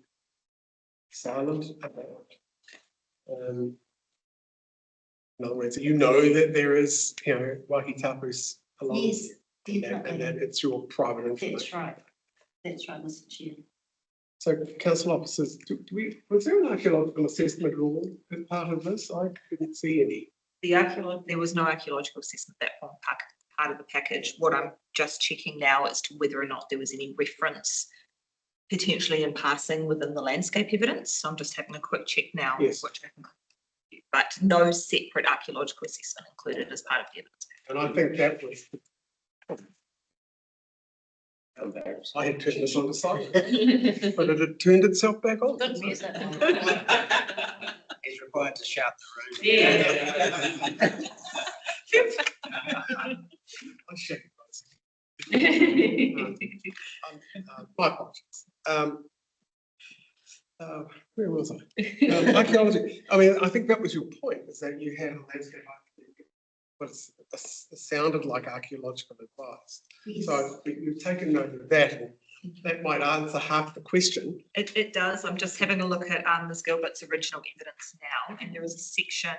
silent about? In other words, you know that there is, waki tapus along. Yes, And definitely. that it's your private That's information. right. That's right, Mr. Chair. So, council officers, was there an archaeological assessment rule as part of this? I didn't see any. There was no archaeological assessment that formed part of the package. What I'm just checking now as to whether or not there was any reference potentially in passing within the landscape evidence. So I'm just having a quick check now. Yes. Which I can, but no separate archaeological assessment included as part of the evidence. And I think that was, I had turned this on to silent, but it had turned itself back on. Good music. He's required to shout the room. I shake it. My apologies. Where was I? Archaeology. I mean, I think that was your point, is that you had a landscape architect, but it sounded like archaeological advice. Yes. So you've taken note of that, and that might answer half the question. It does. I'm just having a look at Ms. Gilbert's original evidence now, and there is a section,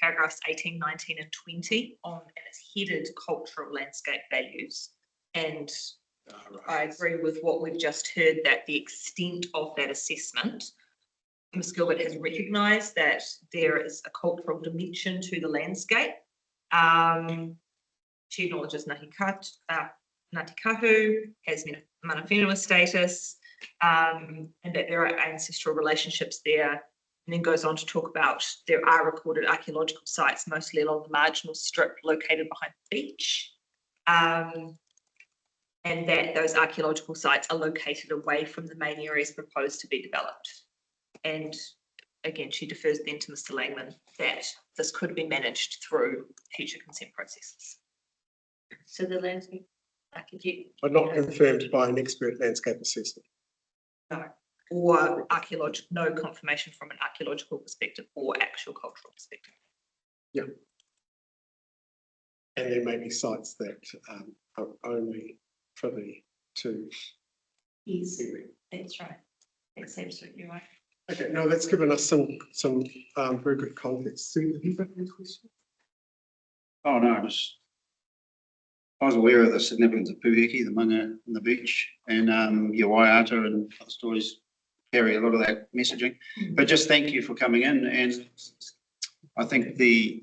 paragraphs 18, 19 and 20 on, and it's headed cultural landscape values. And I agree with what we've just heard, that the extent of that assessment, Ms. Gilbert has recognised that there is a cultural dimension to the landscape. She acknowledges Ngāti Kahu has mana whenua status, and that there are ancestral relationships there, and then goes on to talk about there are recorded archaeological sites, mostly along the marginal strip located behind the beach, and that those archaeological sites are located away from the main areas proposed to be developed. And again, she defers then to Mr. Langman that this could be managed through future consent processes. So the landscape architect. But not confirmed by an expert landscape assessment. No, or no confirmation from an archaeological perspective or actual cultural perspective. Yeah. And there may be sites that are only privy to. Yes, viewing. that's right. That's absolutely right. Okay, no, that's given us some very good context. Sue, have you got any questions? Oh, no, I was aware of the significance of Puhiki, the manga and the beach, and your Waiata and other stories carry a lot of that messaging. But just thank you for coming in, and I think the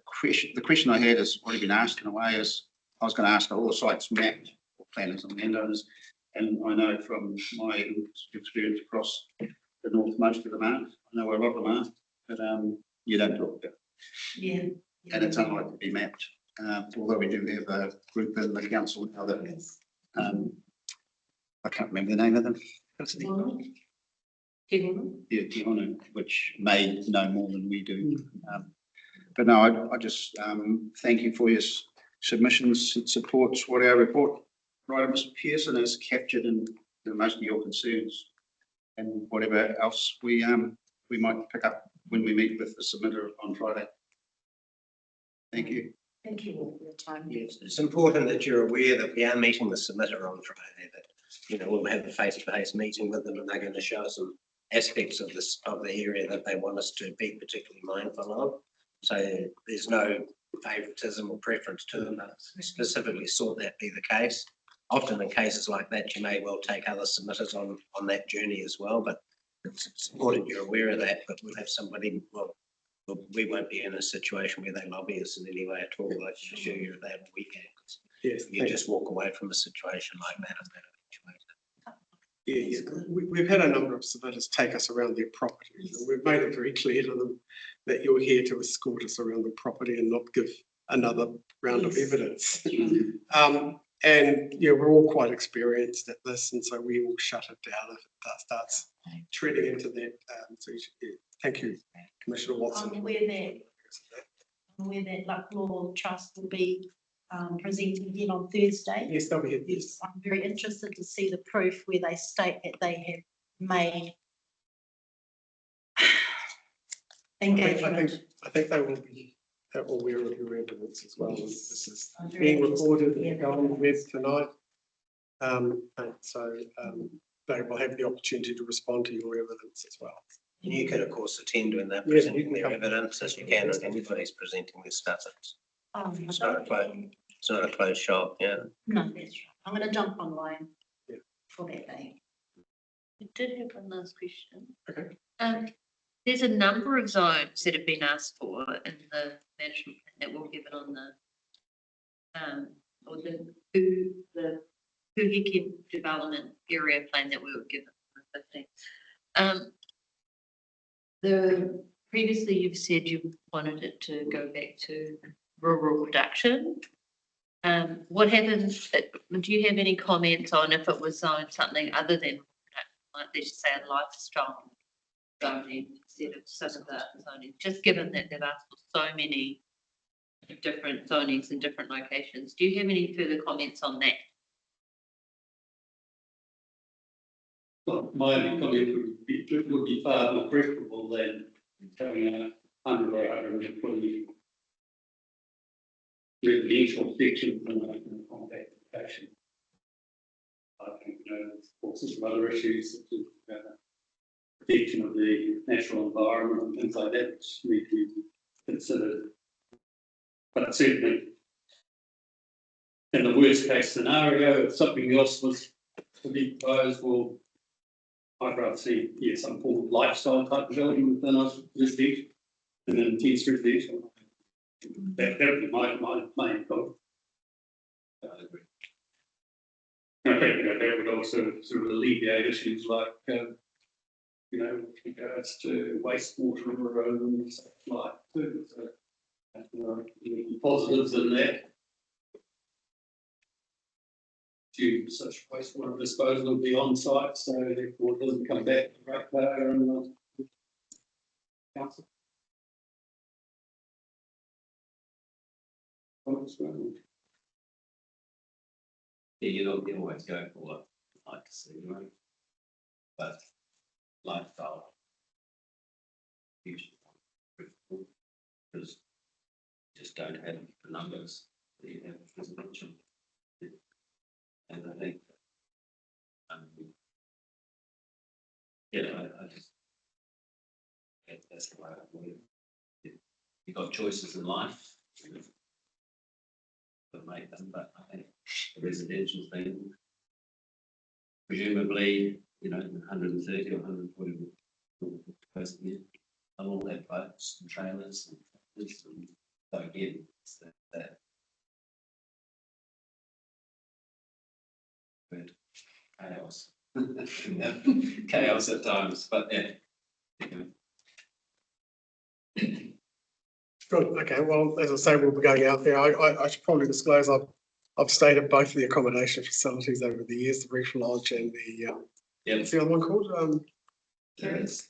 question I had has already been asked in a way. Is I was going to ask are all the sites mapped for planners and landowners, and I know from my experience across the north most of them aren't. I know where a lot of them are, but you don't talk about it. Yeah. And it's unlikely to be mapped. Although we do have a group in the council now that I can't remember the name of them. Yeah, Tihonu, which may know more than we do. But no, I just thank you for your submissions. It supports what our report writer, Mr. Pearson, has captured in most of your concerns and whatever else we we might pick up when we meet with the submitter on Friday. Thank you. Thank you all for your time. Yes, it's important that you're aware that we are meeting the submitter on Friday, that, you know, we'll have a face-to-face meeting with them and they're going to show us some aspects of this, of the area that they want us to be particularly mindful of. So there's no favouritism or preference to them, but specifically sought that be the case. Often in cases like that, you may well take other submitters on that journey as well, but it's important you're aware of that, but we'll have somebody, well, we won't be in a situation where they lobby us in any way at all. I can assure you of that. We can. Yes, You just walk away from a situation like that. yeah. We've had a number of submitters take us around their properties, and we've made it very clear to them that you're here to escort us around the property and not give another round of evidence. And yeah, we're all quite experienced at this, and so we will shut it down if it starts treading into that. So thank you, Commissioner Watson. I'm aware that Luck Trust will be presenting again on Thursday. Yes, they'll be here. Yes. I'm very interested to see the proof where they state that they have made engagement. I think they will be aware of your evidence as well. This is being recorded and going on the web tonight. And so they will have the opportunity to respond to your evidence as well. And you can, of course, attend when they're Yeah, presenting you can their come. evidence, as you can, and anybody's presenting their stuff. It's not a closed shop, yeah. No, that's right. I'm going to jump online Yeah. for that day. I did have one last question. Okay. There's a number of zones that have been asked for in the management plan that were given on or the Kerikeri development area plan that we were given on the 15th. Previously you've said you wanted it to go back to rural production. What happens, do you have any comments on if it was zoned something other than like let's just say a lifestyle zoning instead of some of the zoning, just given that they've asked for so many different zonings in different locations? Do you have any further comments on that? Well, my only comment would be far more preferable than having 100 or 120 residential sections in a compact fashion. I think, all sorts of other issues, such as protection of the natural environment and things like that, which need to be considered. But certainly, in the worst case scenario, if something else was to be proposed, well, I'd rather see some form of lifestyle type development within a residential, and then intense residential. That would be my main goal. I agree. I think that would also sort of alleviate issues like, with regards to wastewater and stuff like too. So, positives in that. Such wastewater disposal will be on site, so therefore it doesn't come back to ratepayer and council. Yeah, you always go for what you like to see, right? But lifestyle. Usually critical, because you just don't have the numbers that you have residential. And I think, I just, that's the way I believe. You've got choices in life, that make them, but I think the residential thing, presumably, 130 or 140 person here, they'll all have boats and trailers and this, and so again, it's that. Chaos. Chaos at times, but yeah. Good. Okay. Well, as I say, we'll be going out there. I should probably disclose I've stayed at both of the accommodation facilities over the years, the Reef Lodge and the what's the other one called? Yes.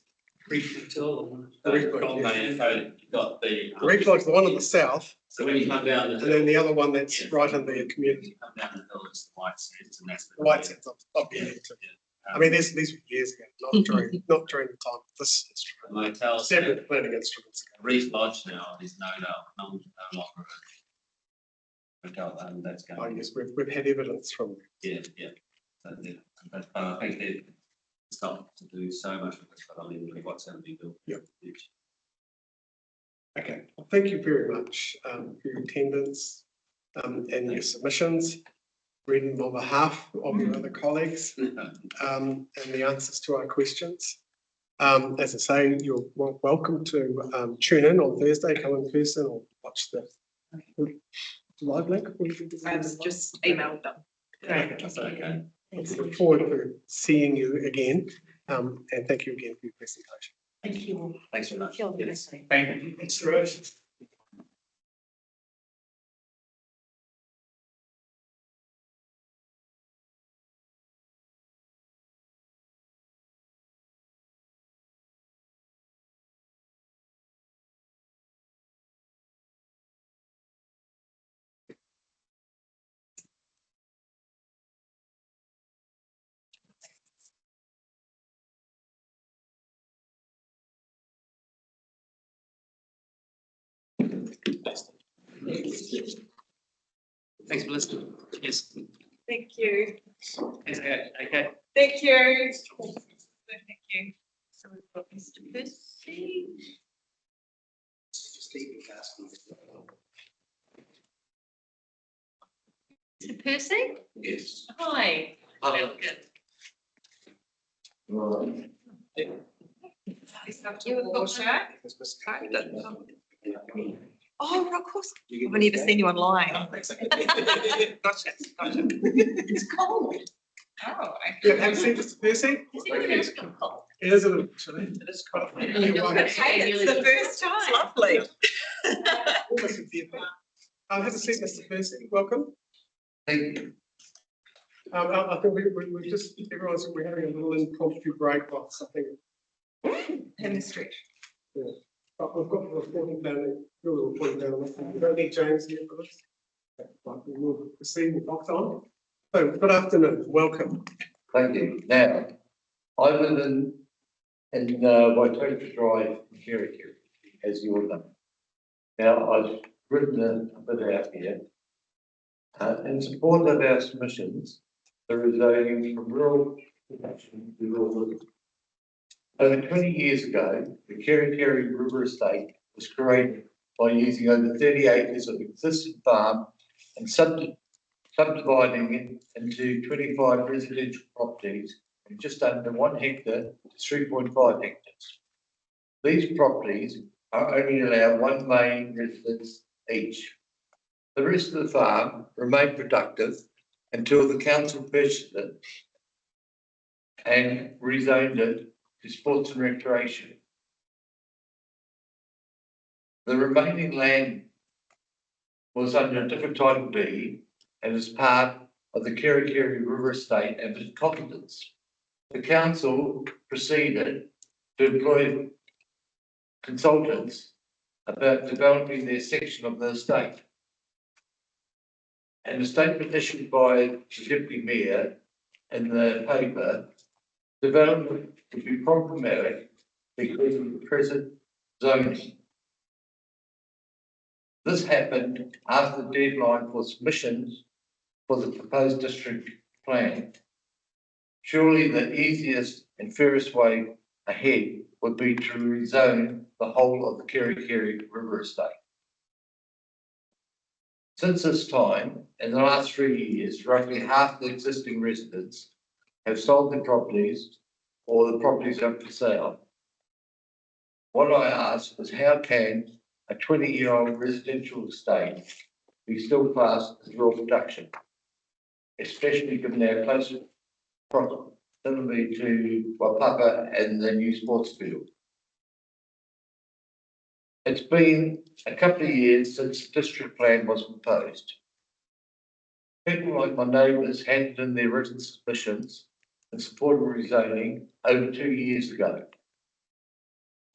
Reef Hotel. Reef Lodge, Got the. The Reef Lodge, the one in the south, So when you come down the and then the other one that's right in the community. Come down the hill, it's the white sands, and that's White Sands, I've been there too. I mean, these were years ago, not during the time of this instrument. Motels, Several planning instruments ago. Reef Lodge now is no longer a hotel, and that's Oh, going. yes, we've had evidence from. Yeah. So, yeah, but I think it's not to do so much with this, but I mean, what's going to be built. Yeah. Okay, well, thank you very much for your attendance and your submissions, reading on behalf of your other colleagues and the answers to our questions. As I say, you're welcome to tune in on Thursday, come in person or watch the live link. I've just emailed them. Okay. Look forward to seeing you again and thank you again for your presentation. Thank you. Thanks very much. Sure. Yes. Thank you. Thanks, Rose. Thanks for listening. Yes. Thank you. Okay. Thank you. Thank you. So we've got Mr. Percy. Mr. Percy? Yes. Hi. Welcome. Right. You have water. Oh, of course. I've never seen you online. Gotcha. It's cold. Oh. Yeah, have you seen Mr. Percy? Has anyone else got cold? It is a little chilly. It is cold. Hey, it's the first time. It's lovely. Almost a dear thing. Have a seat, Mr. Percy. Welcome. Thank you. I think we just, we're having a little impromptu break while something. In the street. Yeah. But we've got the reporting down, you're reporting down. We don't need James here for this. But we will proceed with Box on. So, good afternoon, welcome. Thank you. Now, I live in Waipapa Drive, Kerikeri, as you all know. Now, I've written a bit out here. In support of our submissions, the rezoning from rural production to rural living. Over 20 years ago, the Kerikeri River Estate was created by using over 30 acres of existing farm and subdividing it into 25 residential properties from just under 1 hectare to 3.5 hectares. These properties are only allowed one main residence each. The rest of the farm remained productive until the council purchased it and rezoned it to sports and recreation. The remaining land was under a different Title B and is part of the Kerikeri River Estate and its competence. The council proceeded to employ consultants about developing their section of the estate. And a statement issued by the Deputy Mayor in the paper, development would be problematic because of the present zoning. This happened after the deadline for submissions for the proposed district plan. Surely the easiest and fairest way ahead would be to rezone the whole of the Kerikeri River Estate. Since this time, in the last 3 years, roughly half the existing residents have sold their properties or the properties are for sale. What I ask is how can a 20-year-old residential estate be still classed as rural production, especially given our close proximity to Waipapa and the new sports field? It's been a couple of years since the district plan was proposed. People like my neighbours handed in their written submissions in support of rezoning over 2 years ago.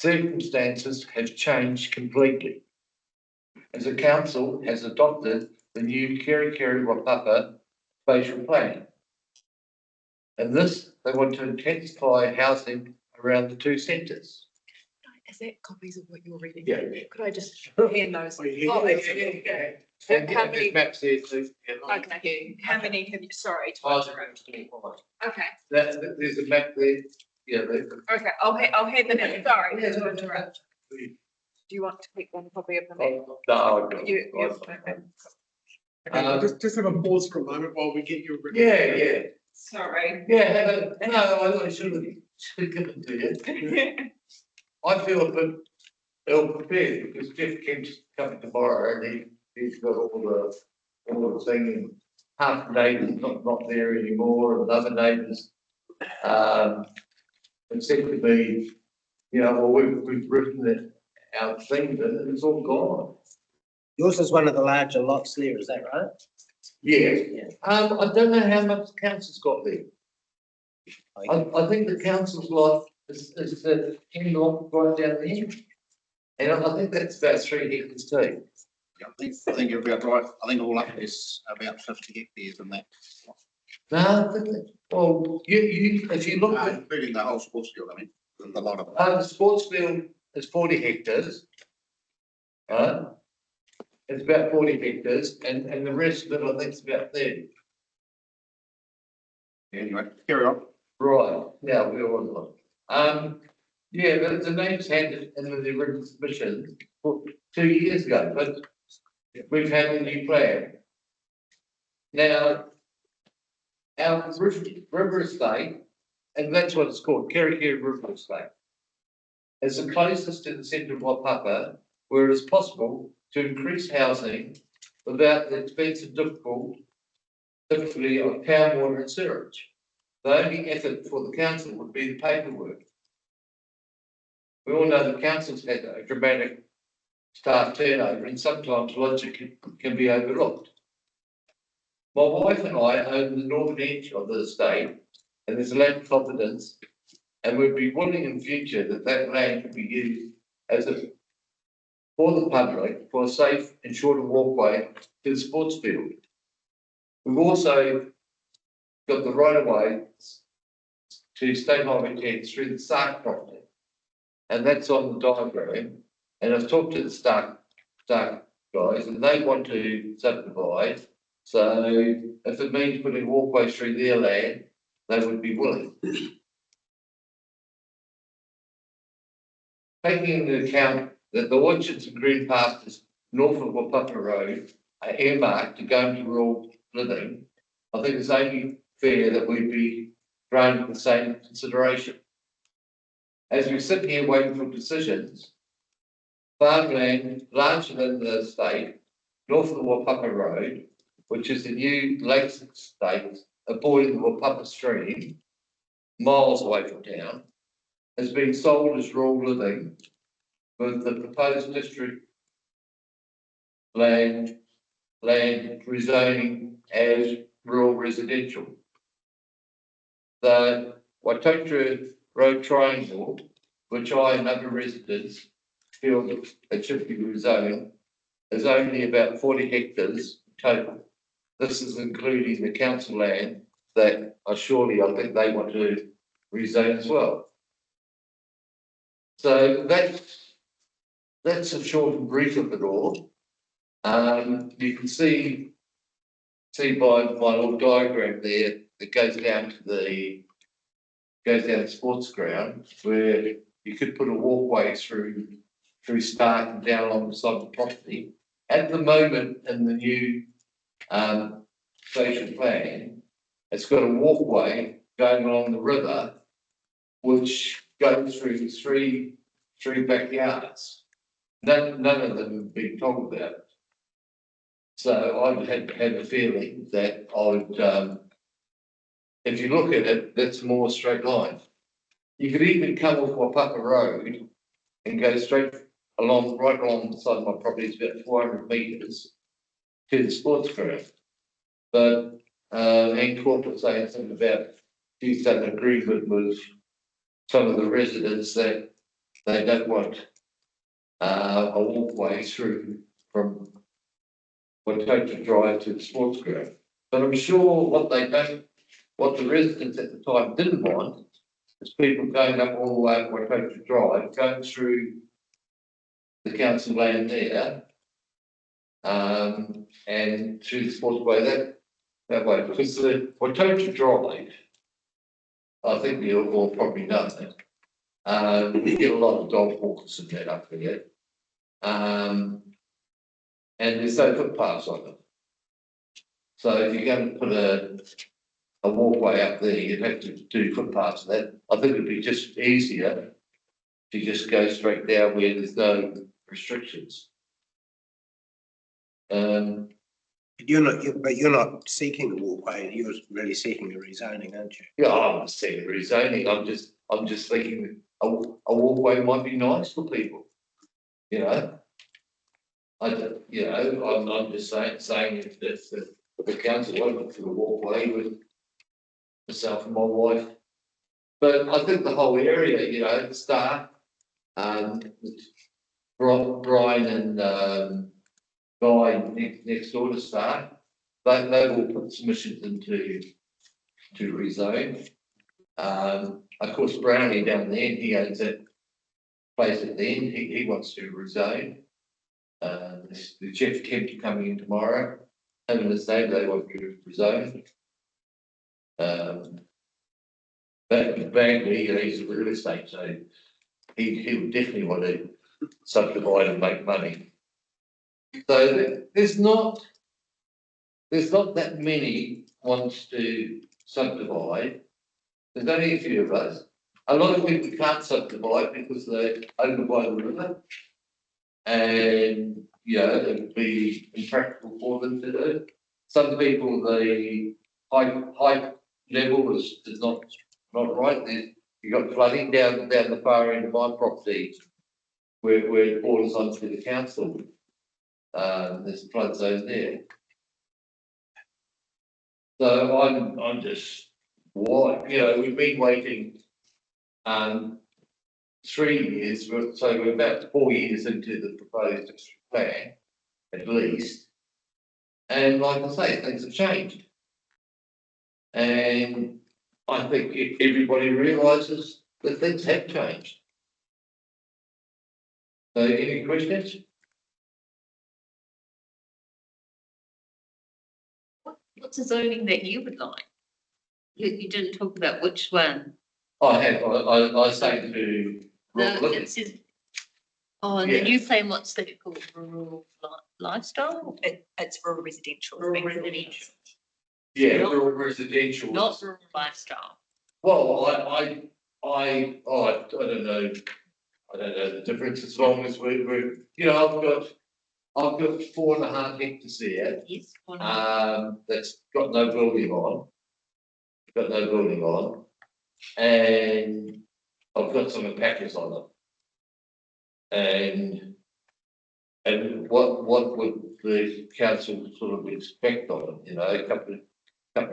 Circumstances have changed completely, as the council has adopted the new Kerikeri-Waipapa Spatial Plan. And this, they want to intensify housing around the two centres. Is that copies of what you're reading? Yeah. Could I just hand those? Oh, you Oh, hear yeah. And How there's many- maps there too. Okay, how many have you, sorry. to Ours interrupt. are 25. Okay, There's a map there, yeah, okay, I'll hand them in, sorry to interrupt. Do you want to pick one copy of the map? No, Okay. Okay, just have a pause for a moment while we get your. yeah, Sorry. no, I should have given to you. I feel a bit ill prepared because Jeff Kent's coming tomorrow and he's got all the thing, half the neighbours not there anymore, and other neighbours, have said to me, you know, well, we've written it, our thing, and it's all gone. Yours is one of the larger lots there, is that right? Yeah. I don't know how much the council's got there. I think the council's lot is the end lot right down there. And I think that's about 3 hectares too. I think you're about right. I think all up is about 50 hectares and that. No, I think well, if you look at, Including the whole sports field, I mean, the lot of it. the sports field is 40 hectares. It's about 40 hectares and the rest of it, I think, is about 30. Anyway, carry on. Right, now we're on. Yeah, the name's handed in the original submission 2 years ago, but we've had a new plan. Now, our river estate, and that's what it's called, Kerikeri River Estate, is the closest to the centre of Waipapa, where it is possible to increase housing without the expense and difficulty of town water and sewerage. The only effort for the council would be the paperwork. We all know the council's had a dramatic staff turnover and sometimes logic can be overlooked. My wife and I own the northern edge of the estate and there's land confidence and we'd be willing in future that land could be used as for the public for a safe and shorter walkway to the sports field. We've also got the right of way to State Highway 10 through the Stark property. And that's on the diagram. And I've talked to the Stark guys and they want to subdivide. So if it means putting walkways through their land, they would be willing. Taking into account that the orchards and green pastures north of Waipapa Road are earmarked to go into rural living, I think it's only fair that we'd be granted the same consideration. As we sit here waiting for decisions, farmland larger than the estate, north of the Waipapa Road, which is the new Lakes Estate, avoiding the Waipapa stream, miles away from town, has been sold as rural living with the proposed district land rezoning as rural residential. The Waitakere Road Triangle, which I and other residents feel that it should be rezoned, is only about 40 hectares total. This is including the council land that I think they want to rezone as well. So that's a short and brief of it all. You can see by my little diagram there that goes down to the sports ground where you could put a walkway through Stark and down along the side of the property. At the moment in the new spatial plan, it's got a walkway going along the river which goes through three backyards. None of them have been told about it. So I would have a feeling that I would, if you look at it, that's more straight line. You could even come off Waipapa Road and go straight along, right along the side of my property, it's about 400 metres to the sports ground. But, and corporate saying something about she's done an agreement with some of the residents that they don't want a walkway through from Waitakere Drive to the sports ground. But I'm sure what they don't What the residents at the time didn't want is people going up all the way up Waitoto Drive, going through the council land there, and through the sportsway that way, because the Waitoto Drive, I think we all probably know that. We get a lot of dog walkers and that up there. And there's no footpaths on them. So if you're going to put a walkway up there, you'd have to do footpaths. That I think it'd be just easier to just go straight down where there's no restrictions. But you're not seeking a walkway, you're really seeking a rezoning, aren't you? Yeah, I'm not saying rezoning. I'm just thinking a walkway might be nice for people. You know, I'm just saying if the council wanted to walkway with myself and my wife. But I think the whole area, you know, the staff, Brian and Guy next door to Star, they will put submissions into to rezone. Of course, Brownie down there, he owns that place at the end, he wants to rezone. The Jeff Kemp coming in tomorrow, having the same, they want to rezone. But Bagley, he's a real estate, so he would definitely want to subdivide and make money. So there's not that many wants to subdivide. There's only a few of us. A lot of people can't subdivide because they're over by the river. And, you know, it would be impractical for them to do. Some people, the height level is not right. You've got flooding down the far end of my property where it borders onto the council. There's a flood zone there. So I'm just, what, you know, we've been waiting 3 years, so we're about 4 years into the proposed plan, at least. And like I say, things have changed. And I think everybody realises that things have changed. So any questions? What's the zoning that you would like? You didn't talk about which one. I say to No, Rob, it says, oh, and the new plan, what's that called? Rural lifestyle? It's rural residential. Rural residential. yeah, rural residential. Not rural lifestyle. Well, I don't know. I don't know the difference as long as we're you know, I've got 4.5 hectares there. Yes. That's got no building on. And I've got some alpacas on them. And what would the council sort of expect of them? You know, a couple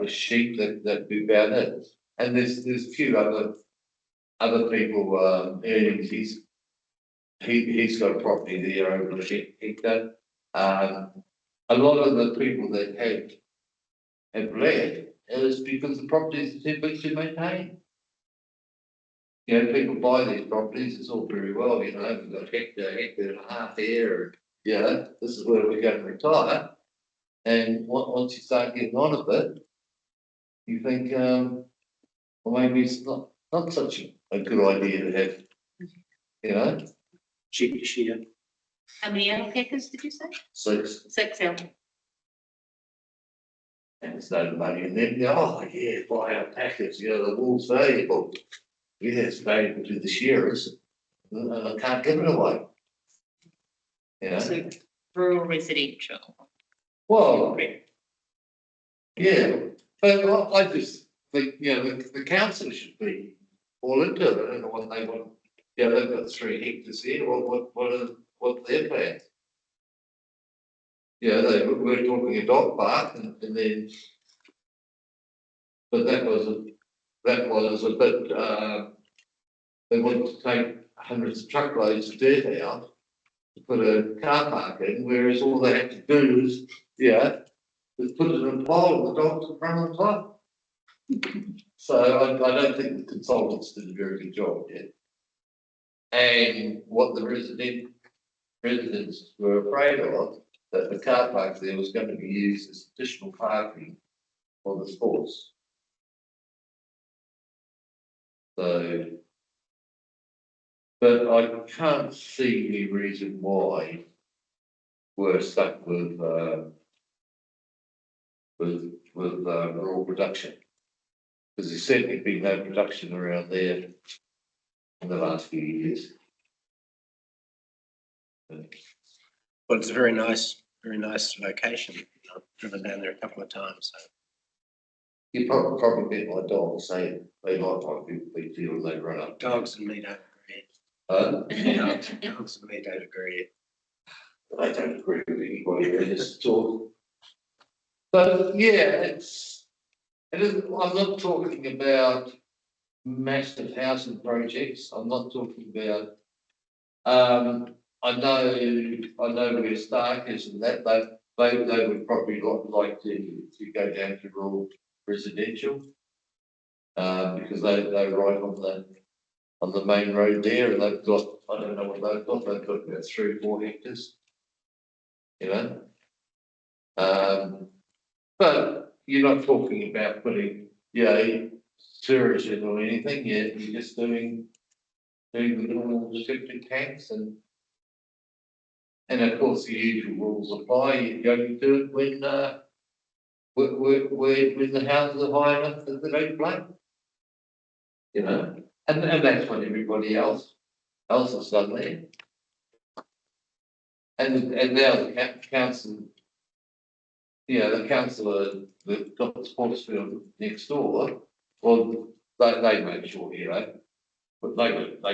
of sheep that move out in. And there's a few other people earnings. He's got a property there over a hectare. A lot of the people that have left is because the properties are too big to maintain. You know, people buy these properties, it's all very well, you know, we've got hectare and a half here, you know, this is where we're going to retire. And once you start getting on a bit, you think, well, maybe it's not such a good idea to have, you know. Cheap shear. How many alpacas did you say? 6. 6 alpacas. And there's no money in them. Oh, yeah, buy alpacas, you know, the wool's valuable. Yeah, it's valuable to the shearers. And I can't give it away. You know? So rural residential. Well, yeah, but I just think, you know, the council should be all into it. I don't know what they want. Yeah, they've got 3 hectares here. What's their plan? Yeah, we're talking a dog park and then, but that was a bit, they wanted to take hundreds of truckloads of dirt out to put a car park in, whereas all they had to do is, yeah, is put it in a pile and the dogs would run on top. So I don't think the consultants did a very good job yet. And what the residents were afraid of, that the car park there was going to be used as additional parking for the sports. So, but I can't see any reason why we're stuck with rural production. Because there's certainly been no production around there in the last few years. Well, it's a very nice location. I've driven down there a couple of times. So. You probably get my dog saying they like my big deal and they run up. Dogs and me don't agree. Dogs and me don't agree. I don't agree with anybody in this talk. But yeah, it is, I'm not talking about massive housing projects. I'm not talking about, I know where Stark is and that they would probably like to go down to rural residential. Because they're right on the main road there, and they've got, I don't know what they've got about 3 or 4 hectares. You know? But you're not talking about putting, sewage in or anything, you're just doing the normal septic tanks and of course the usual rules apply. You go to it when the houses are high enough that they don't flood. You know, and that's what everybody else has done there. And now the council, the councillor that got the sports field next door, well, they make sure, but they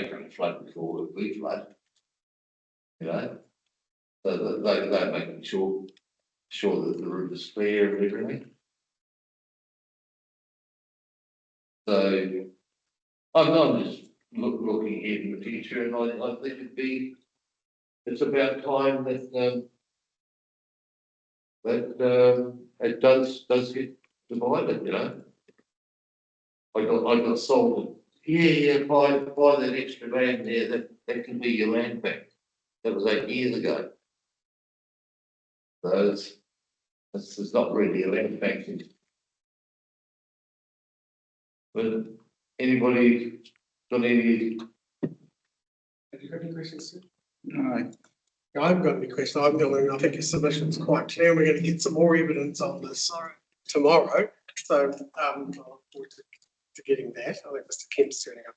don't flood before we flood. So they're making sure that the roof is clear and everything. So I'm just looking ahead in the future, and I think it's about time that it does get divided. I got sold. Buy that extra land there. That can be your land bank. That was 8 years ago. So it's not really a land bank. But anybody got any? Have you got any questions, sir? No, I haven't got any questions. I think your submission's quite clear. We're going to get some more evidence on this tomorrow. So I look forward to getting that. I think Mr. Kemp's turning up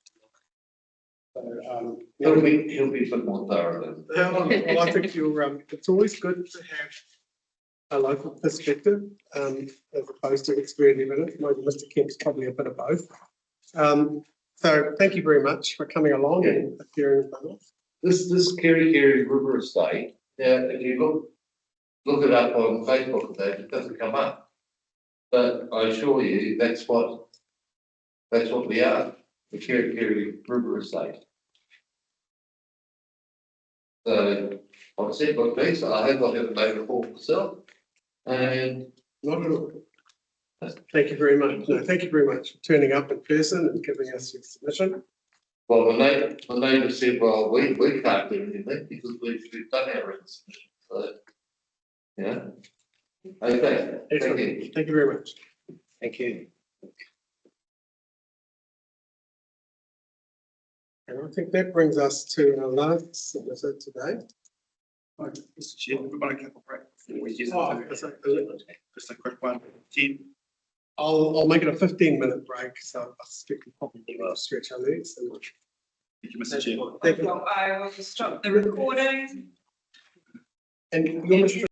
tomorrow. So He'll be a bit more thorough. well, I think it's always good to have a local perspective as opposed to expert evidence. Maybe Mr. Kemp's probably a bit of both. So thank you very much for coming along and appearing with us. This Kerikeri River Estate, if you look it up on Facebook and that, it doesn't come up. But I assure you, that's what we are, the Kerikeri River Estate. So I've said my piece. I hope I haven't made a fault myself. And not at all. Thank you very much. No, thank you very much for turning up in person and giving us your submission. well, the neighbour said, well, we can't do anything because we've done our written submission. So, okay. Excellent. Thank you. Thank you very much. Thank you. And I think that brings us to our last submission today. Mr. Chair, we've got a couple of break before we get Oh, into just a quick one. 10. I'll make it a 15-minute break, so I suspect we'll probably need to stretch our legs. Thank you, Mr. Chair. Thank you. I will stop the recording. And you're Mr.